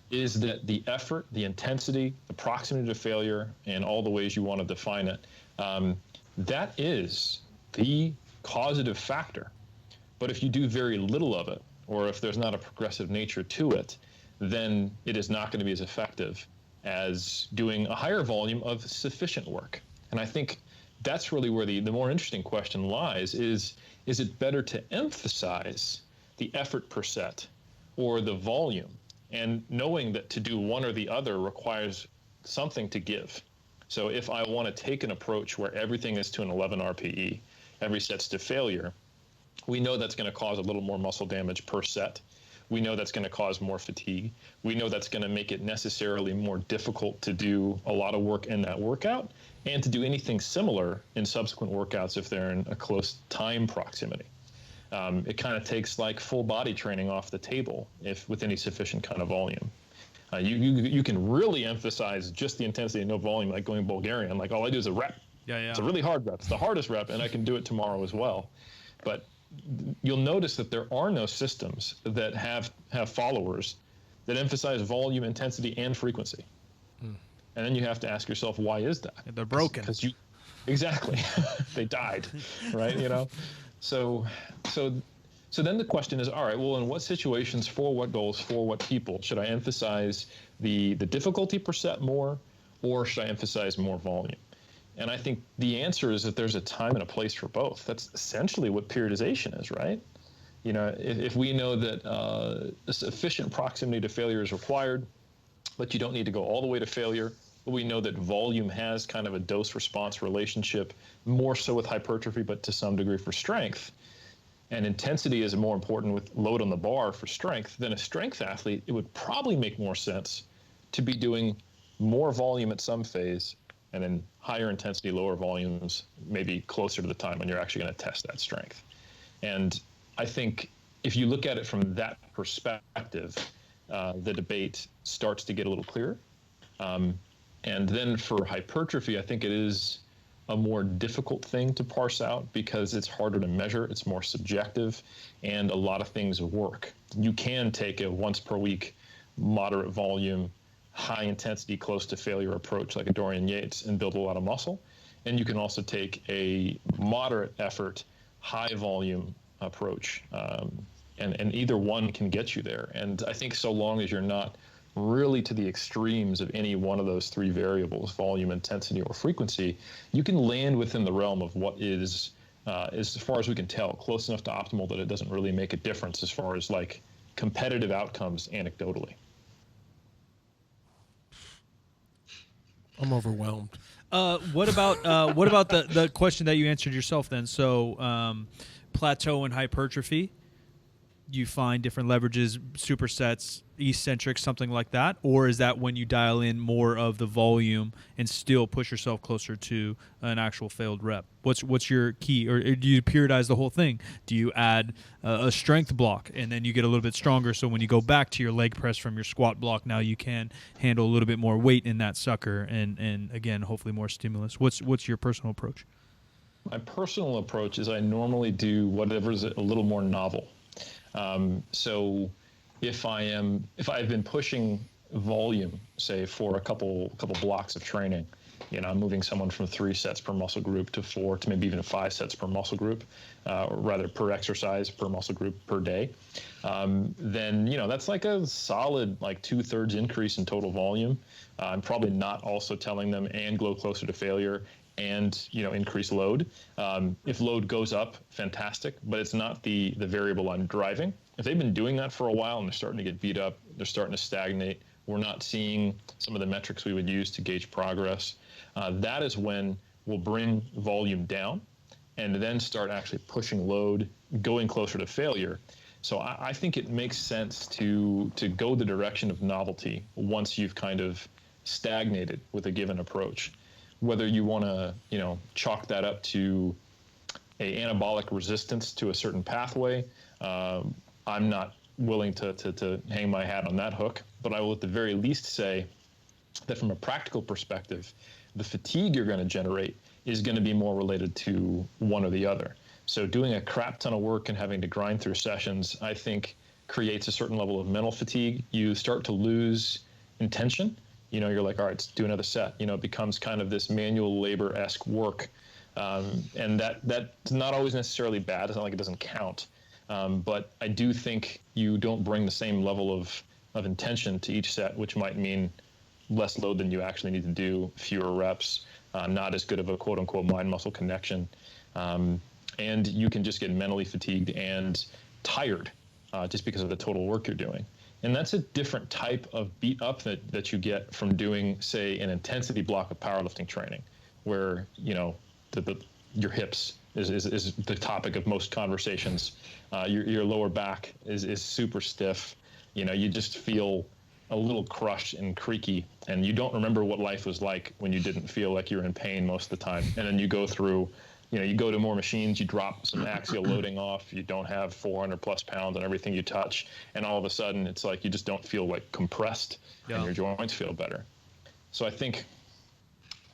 is that the effort, the intensity, the proximity to failure, and all the ways you want to define it, that is the causative factor. But if you do very little of it, or if there's not a progressive nature to it, then it is not going to be as effective as doing a higher volume of sufficient work. And I think that's really where the more interesting question lies, is it better to emphasize the effort per set or the volume, and knowing that to do one or the other requires something to give. So if I want to take an approach where everything is to an 11 RPE, every set's to failure, we know that's going to cause a little more muscle damage per set. We know that's going to cause more fatigue. We know that's going to make it necessarily more difficult to do a lot of work in that workout and to do anything similar in subsequent workouts if they're in a close time proximity. It kind of takes like full body training off the table if with any sufficient kind of volume. You can really emphasize just the intensity and no volume, like going Bulgarian. Like all I do is a rep. Yeah. It's a really hard rep. It's the hardest rep, and I can do it tomorrow as well. But you'll notice that there are no systems that have followers that emphasize volume, intensity, and frequency. And then you have to ask yourself, why is that? They're broken. Because exactly, they died, right? You know, so then the question is, all right, well, in what situations, for what goals, for what people, should I emphasize the difficulty per set more, or should I emphasize more volume? And I think the answer is that there's a time and a place for both. That's essentially what periodization is, right? You know, if we know that a sufficient proximity to failure is required, but you don't need to go all the way to failure, but we know that volume has kind of a dose-response relationship, more so with hypertrophy, but to some degree for strength. And intensity is more important with load on the bar for strength. Than a strength athlete, it would probably make more sense to be doing more volume at some phase and then higher intensity, lower volumes, maybe closer to the time when you're actually going to test that strength. And I think if you look at it from that perspective, the debate starts to get a little clearer. And then for hypertrophy, I think it is a more difficult thing to parse out because it's harder to measure, it's more subjective, and a lot of things work. You can take a once per week moderate volume, high intensity, close to failure approach like a Dorian Yates and build a lot of muscle. And you can also take a moderate effort, high volume approach. And either one can get you there. And I think so long as you're not really to the extremes of any one of those three variables, volume, intensity, or frequency, you can land within the realm of what is, as far as we can tell, close enough to optimal that it doesn't really make a difference as far as like competitive outcomes anecdotally. I'm overwhelmed. What about the question that you answered yourself then? So plateau and hypertrophy, you find different leverages, supersets, eccentric, something like that? Or is that when you dial in more of the volume and still push yourself closer to an actual failed rep? What's your key? Or do you periodize the whole thing? Do you add a strength block and then you get a little bit stronger, so when you go back to your leg press from your squat block, now you can handle a little bit more weight in that sucker and again, hopefully more stimulus? What's your personal approach? My personal approach is I normally do whatever's a little more novel. So if I've been pushing volume, say for a couple blocks of training, you know, I'm moving someone from 3 sets per muscle group to 4 to maybe even 5 sets per muscle group, or rather per exercise per muscle group per day, then, you know, that's like a solid like 2/3 increase in total volume. I'm probably not also telling them and go closer to failure and, you know, increase load. If load goes up, fantastic, but it's not the variable I'm driving. If they've been doing that for a while and they're starting to get beat up, they're starting to stagnate, we're not seeing some of the metrics we would use to gauge progress, that is when we'll bring volume down and then start actually pushing load, going closer to failure. So I think it makes sense to go the direction of novelty once you've kind of stagnated with a given approach. Whether you want to, you know, chalk that up to a anabolic resistance to a certain pathway, I'm not willing to hang my hat on that hook, but I will at the very least say that from a practical perspective, the fatigue you're going to generate is going to be more related to one or the other. So doing a crap ton of work and having to grind through sessions, I think creates a certain level of mental fatigue. You start to lose intention. You know, you're like, all right, let's do another set. You know, it becomes kind of this manual labor-esque work. And that's not always necessarily bad. It's not like it doesn't count. But I do think you don't bring the same level of intention to each set, which might mean less load than you actually need to do, fewer reps, not as good of a quote-unquote mind-muscle connection. And you can just get mentally fatigued and tired just because of the total work you're doing. And that's a different type of beat up that you get from doing, say, an intensity block of powerlifting training, where, you know, your hips is the topic of most conversations. Your lower back is super stiff. You just feel a little crushed and creaky, and you don't remember what life was like when you didn't feel like you're in pain most of the time. And then you go through, you go to more machines, you drop some axial loading off, you don't have 400 plus pounds on everything you touch, and all of a sudden it's like you just don't feel like compressed, and your joints feel better. So I think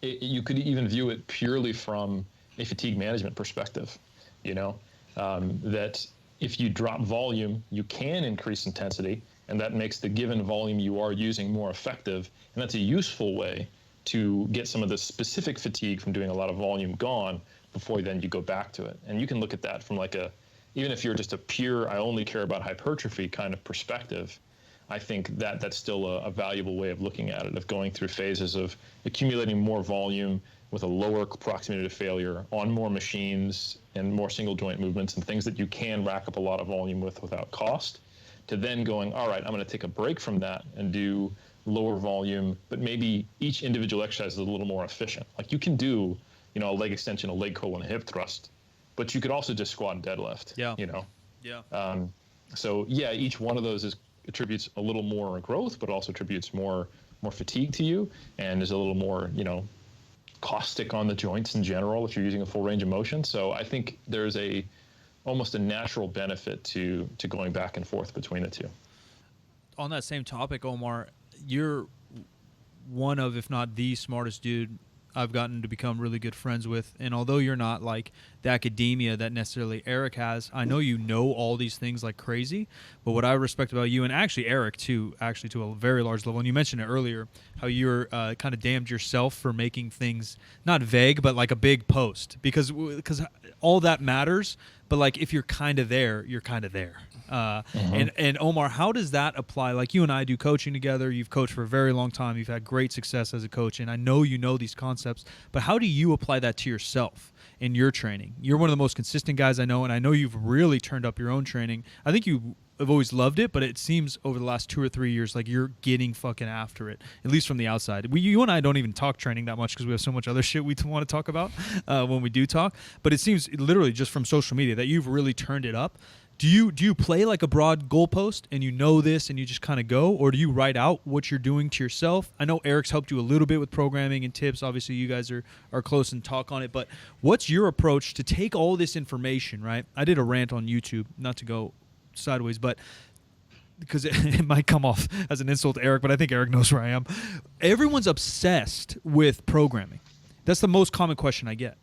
you could even view it purely from a fatigue management perspective, that if you drop volume, you can increase intensity, and that makes the given volume you are using more effective. And that's a useful way to get some of the specific fatigue from doing a lot of volume gone before then you go back to it. And you can look at that from even if you're just a pure, I only care about hypertrophy kind of perspective, I think that's still a valuable way of looking at it, of going through phases of accumulating more volume with a lower proximity to failure on more machines and more single joint movements and things that you can rack up a lot of volume without cost, to then going, all right, I'm going to take a break from that and do lower volume, but maybe each individual exercise is a little more efficient. Like you can do, a leg extension, a leg curl, and a hip thrust, but you could also just squat and deadlift. Yeah. Yeah. So yeah, each one of those attributes a little more growth, but also attributes more fatigue to you, and is a little more, caustic on the joints in general if you're using a full range of motion. So I think there's almost a natural benefit to going back and forth between the two. On that same topic, Omar, you're one of, if not the smartest dude I've gotten to become really good friends with. And although you're not like the academia that necessarily Eric has, I know you know all these things like crazy. But what I respect about you, and actually Eric too, actually to a very large level, and you mentioned it earlier, how you're kind of damned yourself for making things not vague, but like a big post, because all that matters. But like if you're kind of there, you're kind of there. And Omar, how does that apply? Like you and I do coaching together. You've coached for a very long time. You've had great success as a coach, and I know you know these concepts. But how do you apply that to yourself in your training? You're one of the most consistent guys I know, and I know you've really turned up your own training. I think you have always loved it, but it seems over the last 2 or 3 years like you're getting fucking after it, at least from the outside. You and I don't even talk training that much because we have so much other shit we want to talk about when we do talk. But it seems literally just from social media that you've really turned it up. Do you play like a broad goalpost and you know this and you just kind of go, or do you write out what you're doing to yourself? I know Eric's helped you a little bit with programming and tips. Obviously, you guys are close and talk on it. But what's your approach to take all this information, right? I did a rant on YouTube, not to go sideways, but because it might come off as an insult to Eric, but I think Eric knows where I am. Everyone's obsessed with programming. That's the most common question I get.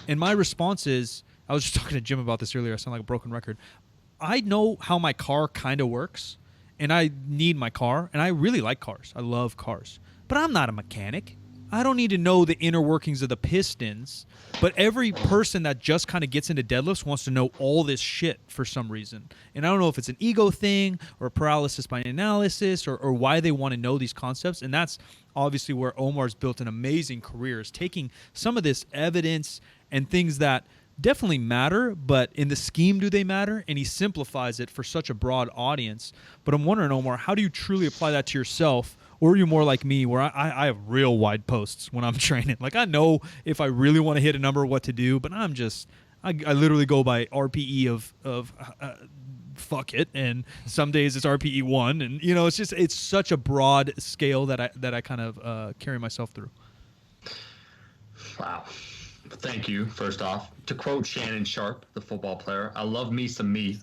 And my response is, I was just talking to Jim about this earlier. I sound like a broken record. I know how my car kind of works, and I need my car, and I really like cars. I love cars. But I'm not a mechanic. I don't need to know the inner workings of the pistons. But every person that just kind of gets into deadlifts wants to know all this shit for some reason. And I don't know if it's an ego thing or paralysis by analysis or why they want to know these concepts. And that's obviously where Omar's built an amazing career, is taking some of this evidence and things that definitely matter, but in the scheme do they matter? And he simplifies it for such a broad audience. But I'm wondering, Omar, how do you truly apply that to yourself? Or are you more like me, where I have real wide posts when I'm training? Like I know if I really want to hit a number, what to do, but I'm just, I literally go by RPE of fuck it, and some days it's RPE 1, and it's such a broad scale that I kind of carry myself through. Wow. Thank you, first off. To quote Shannon Sharp, the football player, I love me some me.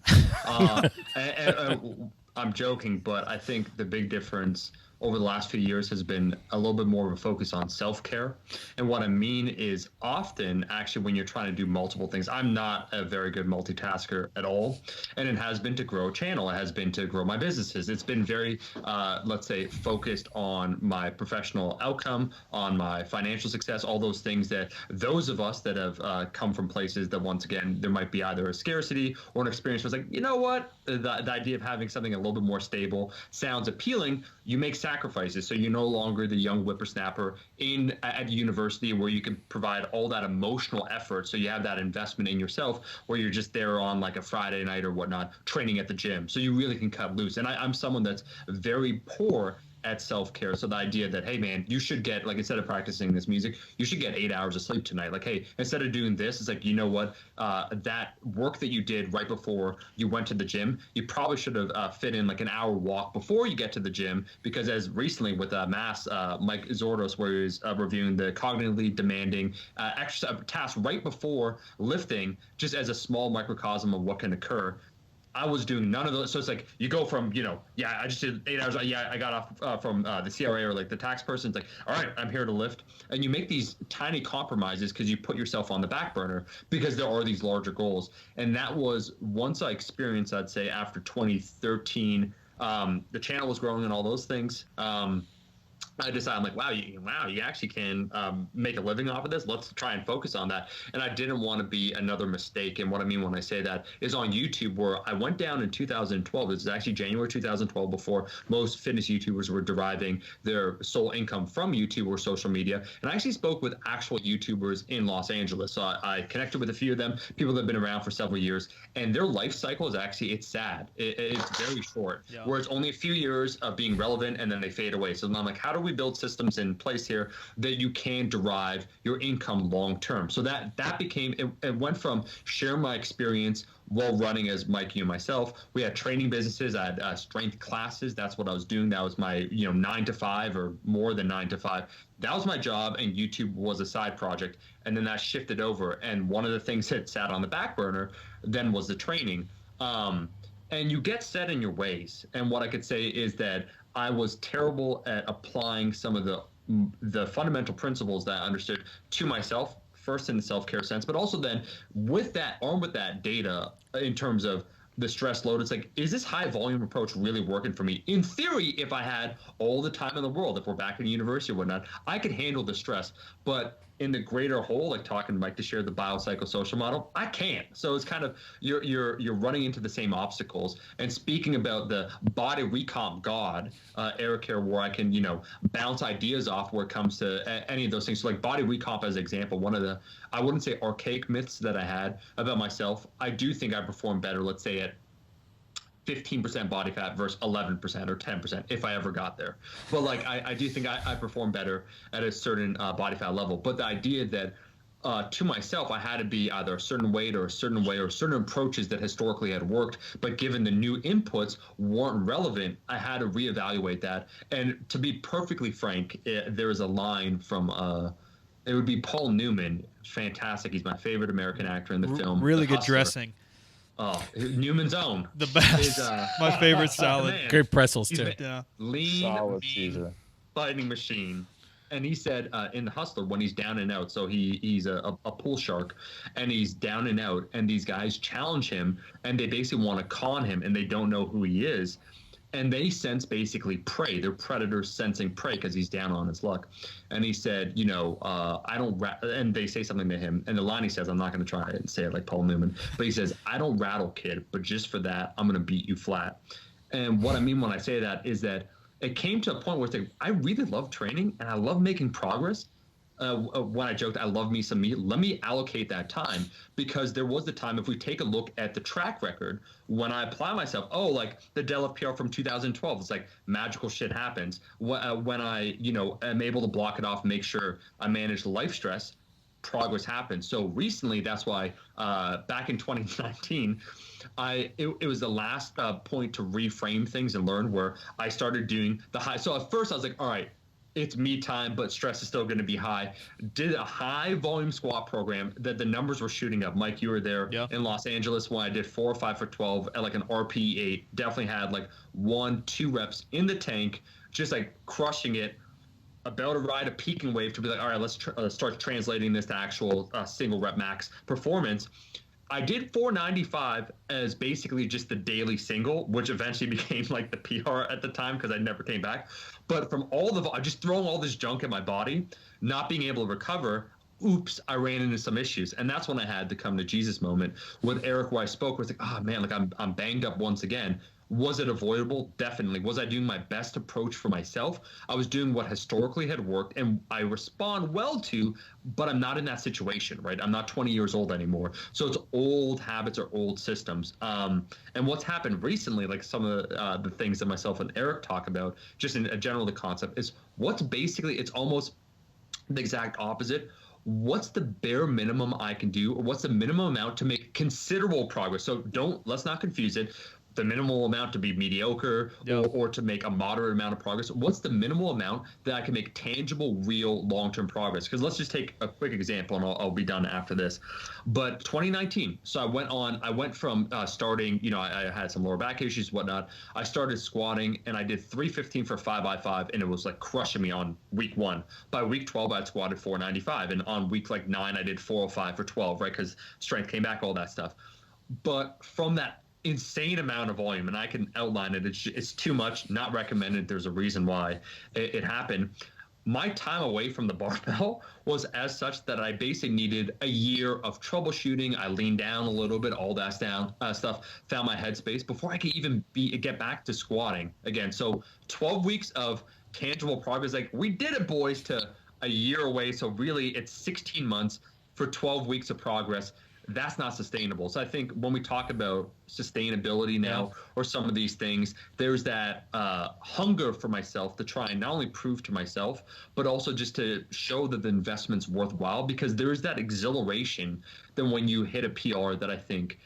And I'm joking, but I think the big difference over the last few years has been a little bit more of a focus on self-care. And what I mean is often actually when you're trying to do multiple things, I'm not a very good multitasker at all. And it has been to grow a channel. It has been to grow my businesses. It's been very, let's say, focused on my professional outcome, on my financial success, all those things that those of us that have come from places that, once again, there might be either a scarcity or an experience where it's like, you know what, the idea of having something a little bit more stable sounds appealing. You make sacrifices, so you're no longer the young whippersnapper at university where you can provide all that emotional effort. So you have that investment in yourself where you're just there on like a Friday night or whatnot, training at the gym. So you really can cut loose. And I'm someone that's very poor at self-care. So the idea that, hey man, you should get, like, instead of practicing this music, you should get 8 hours of sleep tonight. Like, hey, instead of doing this, it's like, you know what, that work that you did right before you went to the gym, you probably should have fit in like an hour walk before you get to the gym, because as recently with Mass, Mike Zordos, where he was reviewing the cognitively demanding exercise task right before lifting, just as a small microcosm of what can occur. I was doing none of those. So it's like you go from, I just did 8 hours. Yeah, I got off from the CRA or like the tax person. It's like, all right, I'm here to lift. And you make these tiny compromises because you put yourself on the back burner because there are these larger goals. And that was, once I experienced, I'd say after 2013, the channel was growing and all those things. I decided, I'm like, wow, you actually can make a living off of this. Let's try and focus on that. And I didn't want to be another mistake. And what I mean when I say that is on YouTube, where I went down in 2012. This is actually January 2012, before most fitness YouTubers were deriving their sole income from YouTube or social media. And I actually spoke with actual YouTubers in Los Angeles. So I connected with a few of them, people that have been around for several years. And their life cycle is actually, it's sad. It's very short, where it's only a few years of being relevant and then they fade away. So I'm like, how do we build systems in place here that you can derive your income long term? So that became, it went from sharing my experience while running as Mikey and myself. We had training businesses. I had strength classes. That's what I was doing. That was my 9 to 5 or more than 9 to 5. That was my job, and YouTube was a side project. And then that shifted over. And one of the things that sat on the back burner then was the training. And you get set in your ways. And what I could say is that I was terrible at applying some of the fundamental principles that I understood to myself, first in the self-care sense, but also then armed with that data in terms of the stress load. It's like, is this high volume approach really working for me? In theory, if I had all the time in the world, if we're back in university or whatnot, I could handle the stress. But in the greater whole, like talking to Mike to share the biopsychosocial model, I can't. So it's kind of, you're running into the same obstacles. And speaking about the body recomp god, Eric here, where I can, bounce ideas off where it comes to any of those things. So like body recomp as an example, one of the, I wouldn't say archaic myths that I had about myself. I do think I perform better, let's say at 15% body fat versus 11% or 10% if I ever got there. But like I do think I perform better at a certain body fat level. But the idea that to myself, I had to be either a certain weight or a certain way or certain approaches that historically had worked, but given the new inputs weren't relevant, I had to reevaluate that. And to be perfectly frank, there is a line from it would be Paul Newman. Fantastic. He's my favorite American actor in the film. Really The good Hustler. dressing. Oh, Newman's Own. The best. Is, My favorite salad. man. Great pretzels He's too. Yeah. Lean, Solid mean, Caesar. fighting machine. And he said in The Hustler, when he's down and out, so he's a pool shark, and he's down and out, and these guys challenge him, and they basically want to con him, and they don't know who he is. And they sense basically prey. They're predators sensing prey because he's down on his luck. And he said, I don't and they say something to him. And the line he says, I'm not going to try and say it like Paul Newman, but he says, I don't rattle, kid, but just for that, I'm going to beat you flat. And what I mean when I say that is that it came to a point where it's like, I really love training and I love making progress. When I joked, I love me some meat. Let me allocate that time, because there was the time, if we take a look at the track record, when I apply myself, like the deadlift PR from 2012, it's like magical shit happens. When I, am able to block it off, make sure I manage the life stress, progress happens. So recently, that's why back in 2019, it was the last point to reframe things and learn, where I started doing the high. So at first I was like, all right, it's me time, but stress is still going to be high. Did a high volume squat program that the numbers were shooting up. Mike, you were there in Los Angeles when I did 4 or 5 for 12 at like an RP8. Definitely had like 1-2 reps in the tank, just like crushing it. About to ride a peaking wave to be like, all right, let's start translating this to actual single rep max performance. I did 495 as basically just the daily single, which eventually became like the PR at the time because I never came back. But from all just throwing all this junk at my body, not being able to recover, oops, I ran into some issues. And that's when I had the come to Jesus moment with Eric, where I spoke, where it's like, oh man, like I'm banged up once again. Was it avoidable? Definitely. Was I doing my best approach for myself? I was doing what historically had worked and I respond well to, but I'm not in that situation, right? I'm not 20 years old anymore. So it's old habits or old systems. And what's happened recently, like some of the things that myself and Eric talk about, just in a general, the concept is what's basically, it's almost the exact opposite. What's the bare minimum I can do, or what's the minimum amount to make considerable progress? So let's not confuse it. The minimal amount to be mediocre or to make a moderate amount of progress. What's the minimal amount that I can make tangible, real, long-term progress? Because let's just take a quick example, and I'll be done after this. But 2019, so I went from starting, I had some lower back issues, whatnot. I started squatting, and I did 315 for 5x5, and it was like crushing me on week 1. By week 12, I had squatted 495, and on week 9, I did 405 for 12, right? Because strength came back, all that stuff. But from that insane amount of volume, and I can outline it. It's too much, not recommended. There's a reason why it happened. My time away from the barbell was as such that I basically needed a year of troubleshooting. I leaned down a little bit, all that stuff, found my headspace before I could even get back to squatting again. So 12 weeks of tangible progress, like we did it, boys, to a year away. So really it's 16 months for 12 weeks of progress. That's not sustainable. So I think when we talk about sustainability now, or some of these things, there's that hunger for myself to try and not only prove to myself, but also just to show that the investment's worthwhile, because there's that exhilaration that when you hit a PR that I think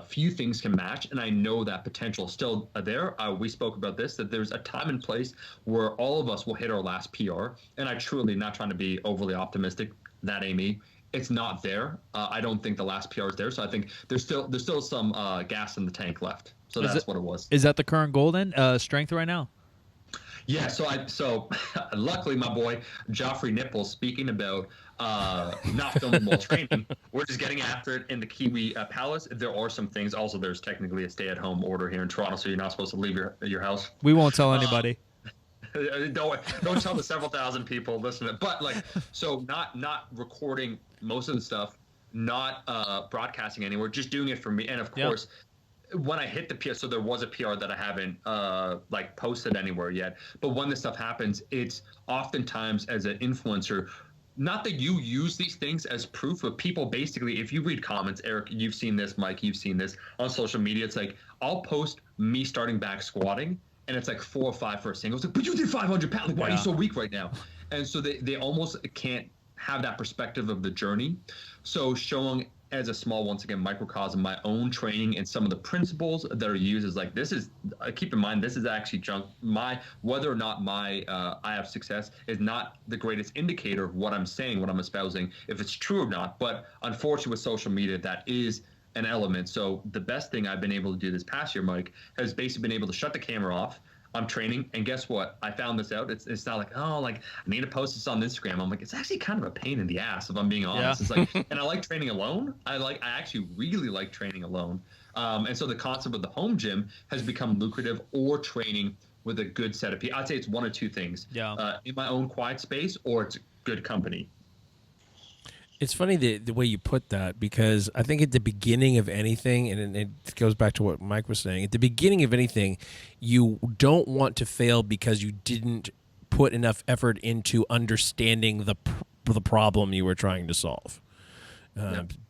few things can match. And I know that potential is still there. We spoke about this, that there's a time and place where all of us will hit our last PR. And I truly, not trying to be overly optimistic, that ain't me. It's not there. I don't think the last PR is there. So I think there's still some gas in the tank left. So that's what it was. Is that the current goal then? Strength right now? Yeah. So luckily, my boy Joffrey Nipples, speaking about not filming while training, we're just getting after it in the Kiwi Palace. There are some things. Also, there's technically a stay-at-home order here in Toronto, so you're not supposed to leave your house. We won't tell anybody. Don't tell the several thousand people listening. But so not recording most of the stuff, not broadcasting anywhere, just doing it for me. And of course, when I hit the PR, so there was a PR that I haven't posted anywhere yet. But when this stuff happens, it's oftentimes as an influencer. Not that you use these things as proof, but people basically, if you read comments, Eric, you've seen this, Mike, you've seen this on social media. It's like I'll post me starting back squatting, and it's like 4 or 5 for a single. It's like, but you did 500 pounds. Like, why are you so weak right now? And so they almost can't have that perspective of the journey. So showing as a small, once again, microcosm, my own training and some of the principles that are used is like, this is, keep in mind, this is actually junk. Whether or not I have success is not the greatest indicator of what I'm saying, what I'm espousing, if it's true or not. But unfortunately with social media, that is an element. So the best thing I've been able to do this past year, Mike, has basically been able to shut the camera off. I'm training, and guess what? I found this out. It's not like, I need to post this on Instagram. I'm like, it's actually kind of a pain in the ass, if I'm being honest. It's like, and I like training alone. I actually really like training alone. And so the concept of the home gym has become lucrative, or training with a good set of people. I'd say it's one of two things. In my own quiet space, or it's good company. It's funny the way you put that, because I think at the beginning of anything, and it goes back to what Mike was saying, at the beginning of anything, you don't want to fail because you didn't put enough effort into understanding the problem you were trying to solve.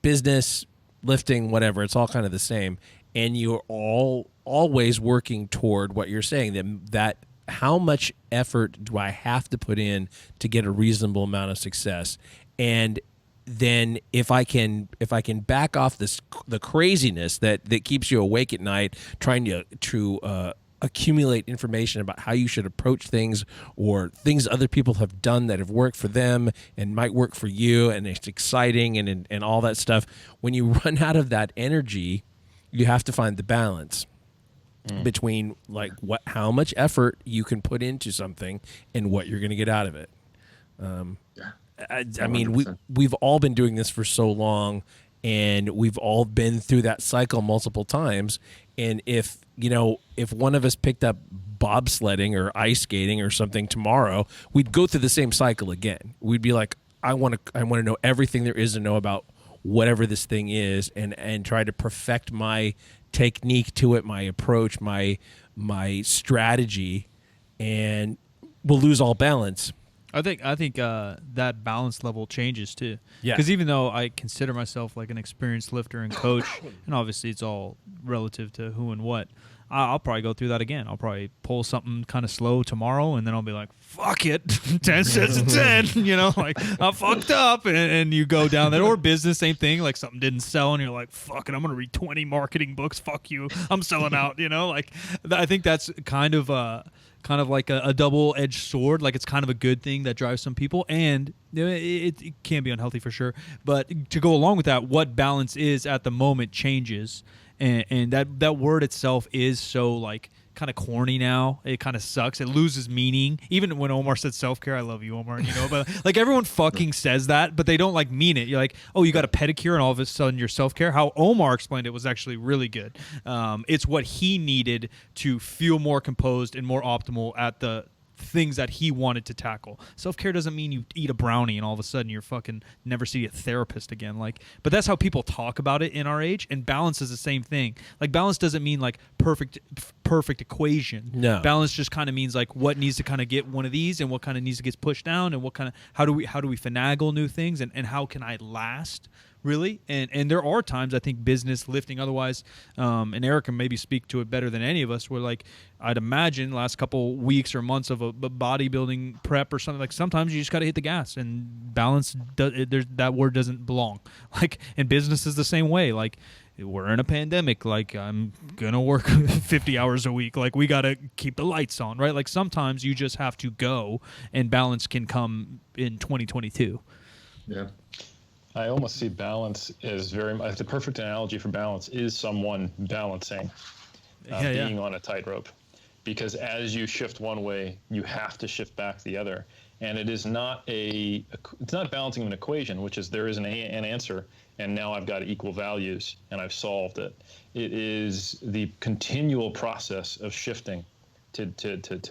Business, lifting, whatever, it's all kind of the same. And you're always working toward what you're saying, that how much effort do I have to put in to get a reasonable amount of success? And then if I can back off the craziness that keeps you awake at night, trying to accumulate information about how you should approach things, or things other people have done that have worked for them and might work for you, and it's exciting and all that stuff. When you run out of that energy, you have to find the balance between how much effort you can put into something and what you're going to get out of it. I mean, we've all been doing this for so long, and we've all been through that cycle multiple times. And if one of us picked up bobsledding or ice skating or something tomorrow, we'd go through the same cycle again. We'd be like, I want to know everything there is to know about whatever this thing is, and try to perfect my technique to it, my approach, my strategy, and we'll lose all balance. I think that balance level changes too. Yeah. Because even though I consider myself like an experienced lifter and coach, and obviously it's all relative to who and what, I'll probably go through that again. I'll probably pull something kind of slow tomorrow, and then I'll be like, fuck it, 10 sets of 10, you know, like I fucked up, and you go down that. Or business, same thing, like something didn't sell, and you're like, fuck it, I'm going to read 20 marketing books, fuck you, I'm selling out, you know, like I think that's kind of like a double-edged sword. Like it's kind of a good thing that drives some people, and it can be unhealthy for sure. But to go along with that, what balance is at the moment changes, and that word itself is so like kind of corny now. It kind of sucks. It loses meaning. Even when Omar said self-care, I love you, Omar, you know, but like everyone fucking says that, but they don't like mean it. You're like, oh, you got a pedicure and all of a sudden you're self-care. How Omar explained it was actually really good. It's what he needed to feel more composed and more optimal at the things that he wanted to tackle. Self-care doesn't mean you eat a brownie and all of a sudden you're fucking never see a therapist again. Like, but that's how people talk about it in our age, and balance is the same thing. Like balance doesn't mean like perfect equation. No. Balance just kind of means like what needs to kind of get one of these and what kind of needs to get pushed down, and what kind of how do we finagle new things, and how can I last really. And there are times I think business, lifting, otherwise, and Eric can maybe speak to it better than any of us, where like I'd imagine last couple weeks or months of a bodybuilding prep or something, like sometimes you just got to hit the gas, and balance that word doesn't belong. Like in business is the same way. Like we're in a pandemic, like I'm gonna work 50 hours a week, like we gotta keep the lights on, right? Like sometimes you just have to go, and balance can come in 2022. Yeah. I almost see balance as the perfect analogy for balance is someone balancing, being on a tightrope, because as you shift one way, you have to shift back the other. And it is not it's not balancing an equation, which is there is an answer, and now I've got equal values and I've solved it. It is the continual process of shifting to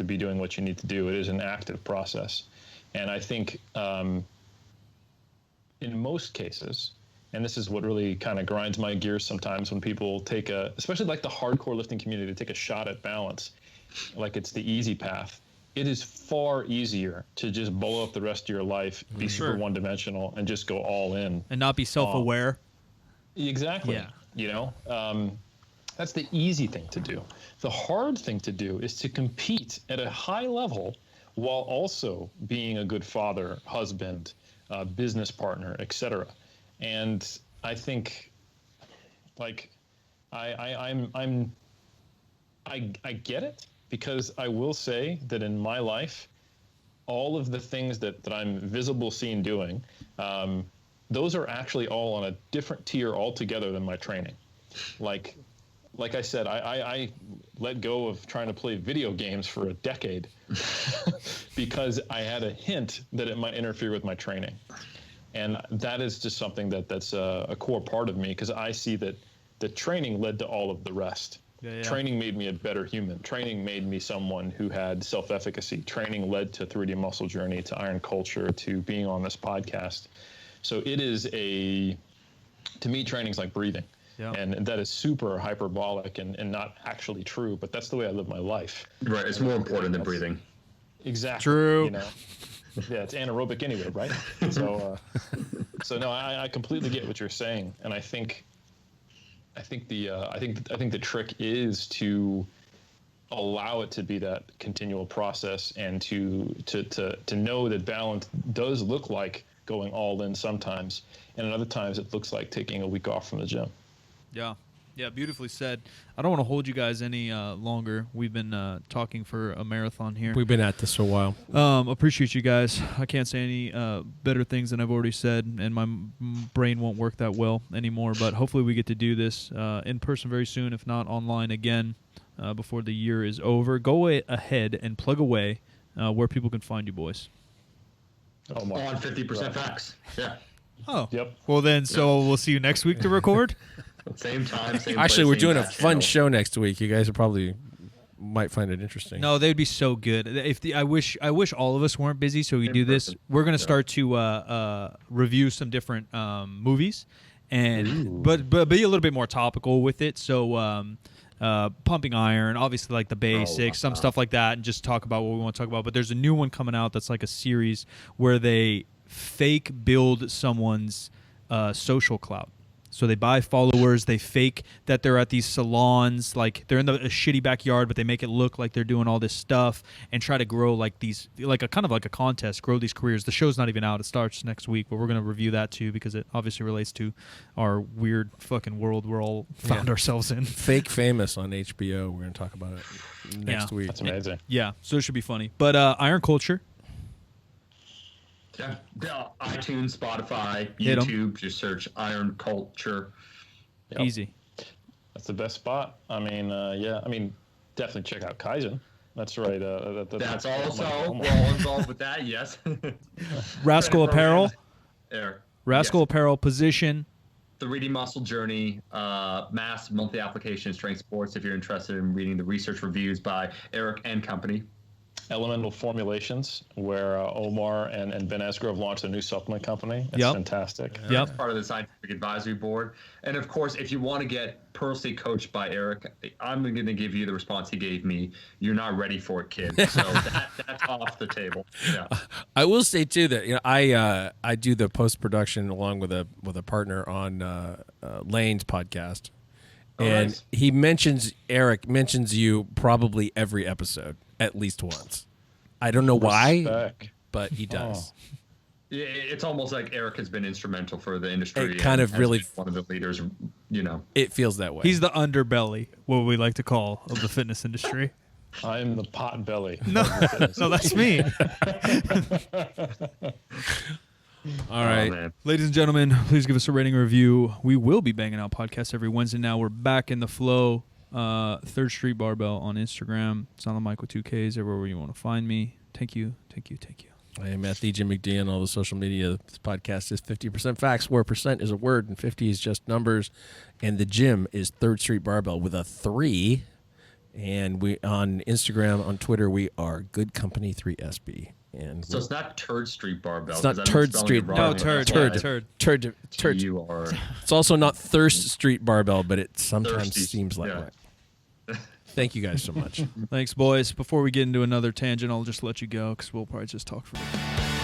be doing what you need to do. It is an active process. And I think, in most cases, and this is what really kind of grinds my gears sometimes when people especially like the hardcore lifting community, take a shot at balance like it's the easy path. It is far easier to just blow up the rest of your life, be super one-dimensional, and just go all in. And not be self-aware. Exactly. Yeah. You know, that's the easy thing to do. The hard thing to do is to compete at a high level while also being a good father, husband, business partner, etc. And I think, like, I get it, because I will say that in my life, all of the things that I'm visible seen doing, those are actually all on a different tier altogether than my training. Like I said, I let go of trying to play video games for a decade because I had a hint that it might interfere with my training. And that is just something that's a core part of me, because I see that the training led to all of the rest. Yeah. Training made me a better human. Training made me someone who had self-efficacy. Training led to 3D Muscle Journey, to Iron Culture, to being on this podcast. So it is to me, training's like breathing. Yeah. And that is super hyperbolic and not actually true, but that's the way I live my life. Right, it's more important than breathing. Exactly. True. You know? Yeah, it's anaerobic anyway, right? So no, I completely get what you're saying, and I think the trick is to allow it to be that continual process, and to know that balance does look like going all in sometimes, and at other times it looks like taking a week off from the gym. Yeah, beautifully said. I don't want to hold you guys any longer. We've been talking for a marathon here. We've been at this for a while. Appreciate you guys. I can't say any better things than I've already said, and my brain won't work that well anymore, but hopefully we get to do this in person very soon, if not online again, before the year is over. Go ahead and plug away where people can find you boys. On 50% Facts. Yeah. Oh. Yep. Well then, so we'll see you next week to record? Same time, same Actually, place, we're same doing a channel. fun show next week. You guys are probably might find it interesting. No, they'd be so good. I wish all of us weren't busy so we do this. We're gonna start to review some different movies, and but be a little bit more topical with it. So pumping iron, obviously like the basics, some stuff like that, and just talk about what we want to talk about. But there's a new one coming out that's like a series where they fake build someone's social clout. So they buy followers, they fake that they're at these salons, like they're in a shitty backyard, but they make it look like they're doing all this stuff and try to grow like these, like a kind of like a contest, grow these careers. The show's not even out. It starts next week, but we're going to review that too because it obviously relates to our weird fucking world we're all found ourselves in. Fake Famous on HBO. We're going to talk about it next week. That's amazing. Yeah, so it should be funny. But Iron Culture. Yeah, iTunes, Spotify, Hit 'em. YouTube. Just search Iron Culture. Yep. Easy. That's the best spot. I mean, yeah. I mean, definitely check out Kizen. That's right. That's also we're all involved with that. Yes. Rascal Apparel. There. Rascal Apparel Position. 3D Muscle Journey, mass monthly application in strength sports. If you're interested in reading the research reviews by Eric and company. Elemental Formulations, where Omar and Ben Esgrove launched a new supplement company. It's fantastic. Yep. It's part of the scientific advisory board. And of course, if you want to get personally coached by Eric, I'm going to give you the response he gave me. You're not ready for it, kid. So that's off the table. Yeah. I will say too that I do the post production along with a partner on Lane's podcast, and nice. Eric mentions you probably every episode. At least once. I don't know why, but he does. Yeah, it's almost like Eric has been instrumental for the industry. It kind of really one of the leaders, you know. It feels that way. He's the underbelly, what we like to call, of the fitness industry. I'm the pot belly. No, that's me. All right. Ladies and gentlemen, please give us a rating or review. We will be banging out podcasts every Wednesday now. We're back in the flow. 3rd Street Barbell on Instagram. It's on the mic with 2Ks everywhere you want to find me. Thank you. I am at the Jim McD on all the social media. This podcast is 50% facts, where percent is a word and 50 is just numbers. And the gym is 3rd Street Barbell with a 3. And we on Instagram, on Twitter, we are Good Company 3SB. And so it's not Turd Street Barbell. It's not Turd Street. No, turd. You are. It's also not Thirst Street Barbell, but it sometimes seems like that. Thank you guys so much. Thanks, boys. Before we get into another tangent, I'll just let you go because we'll probably just talk for a minute.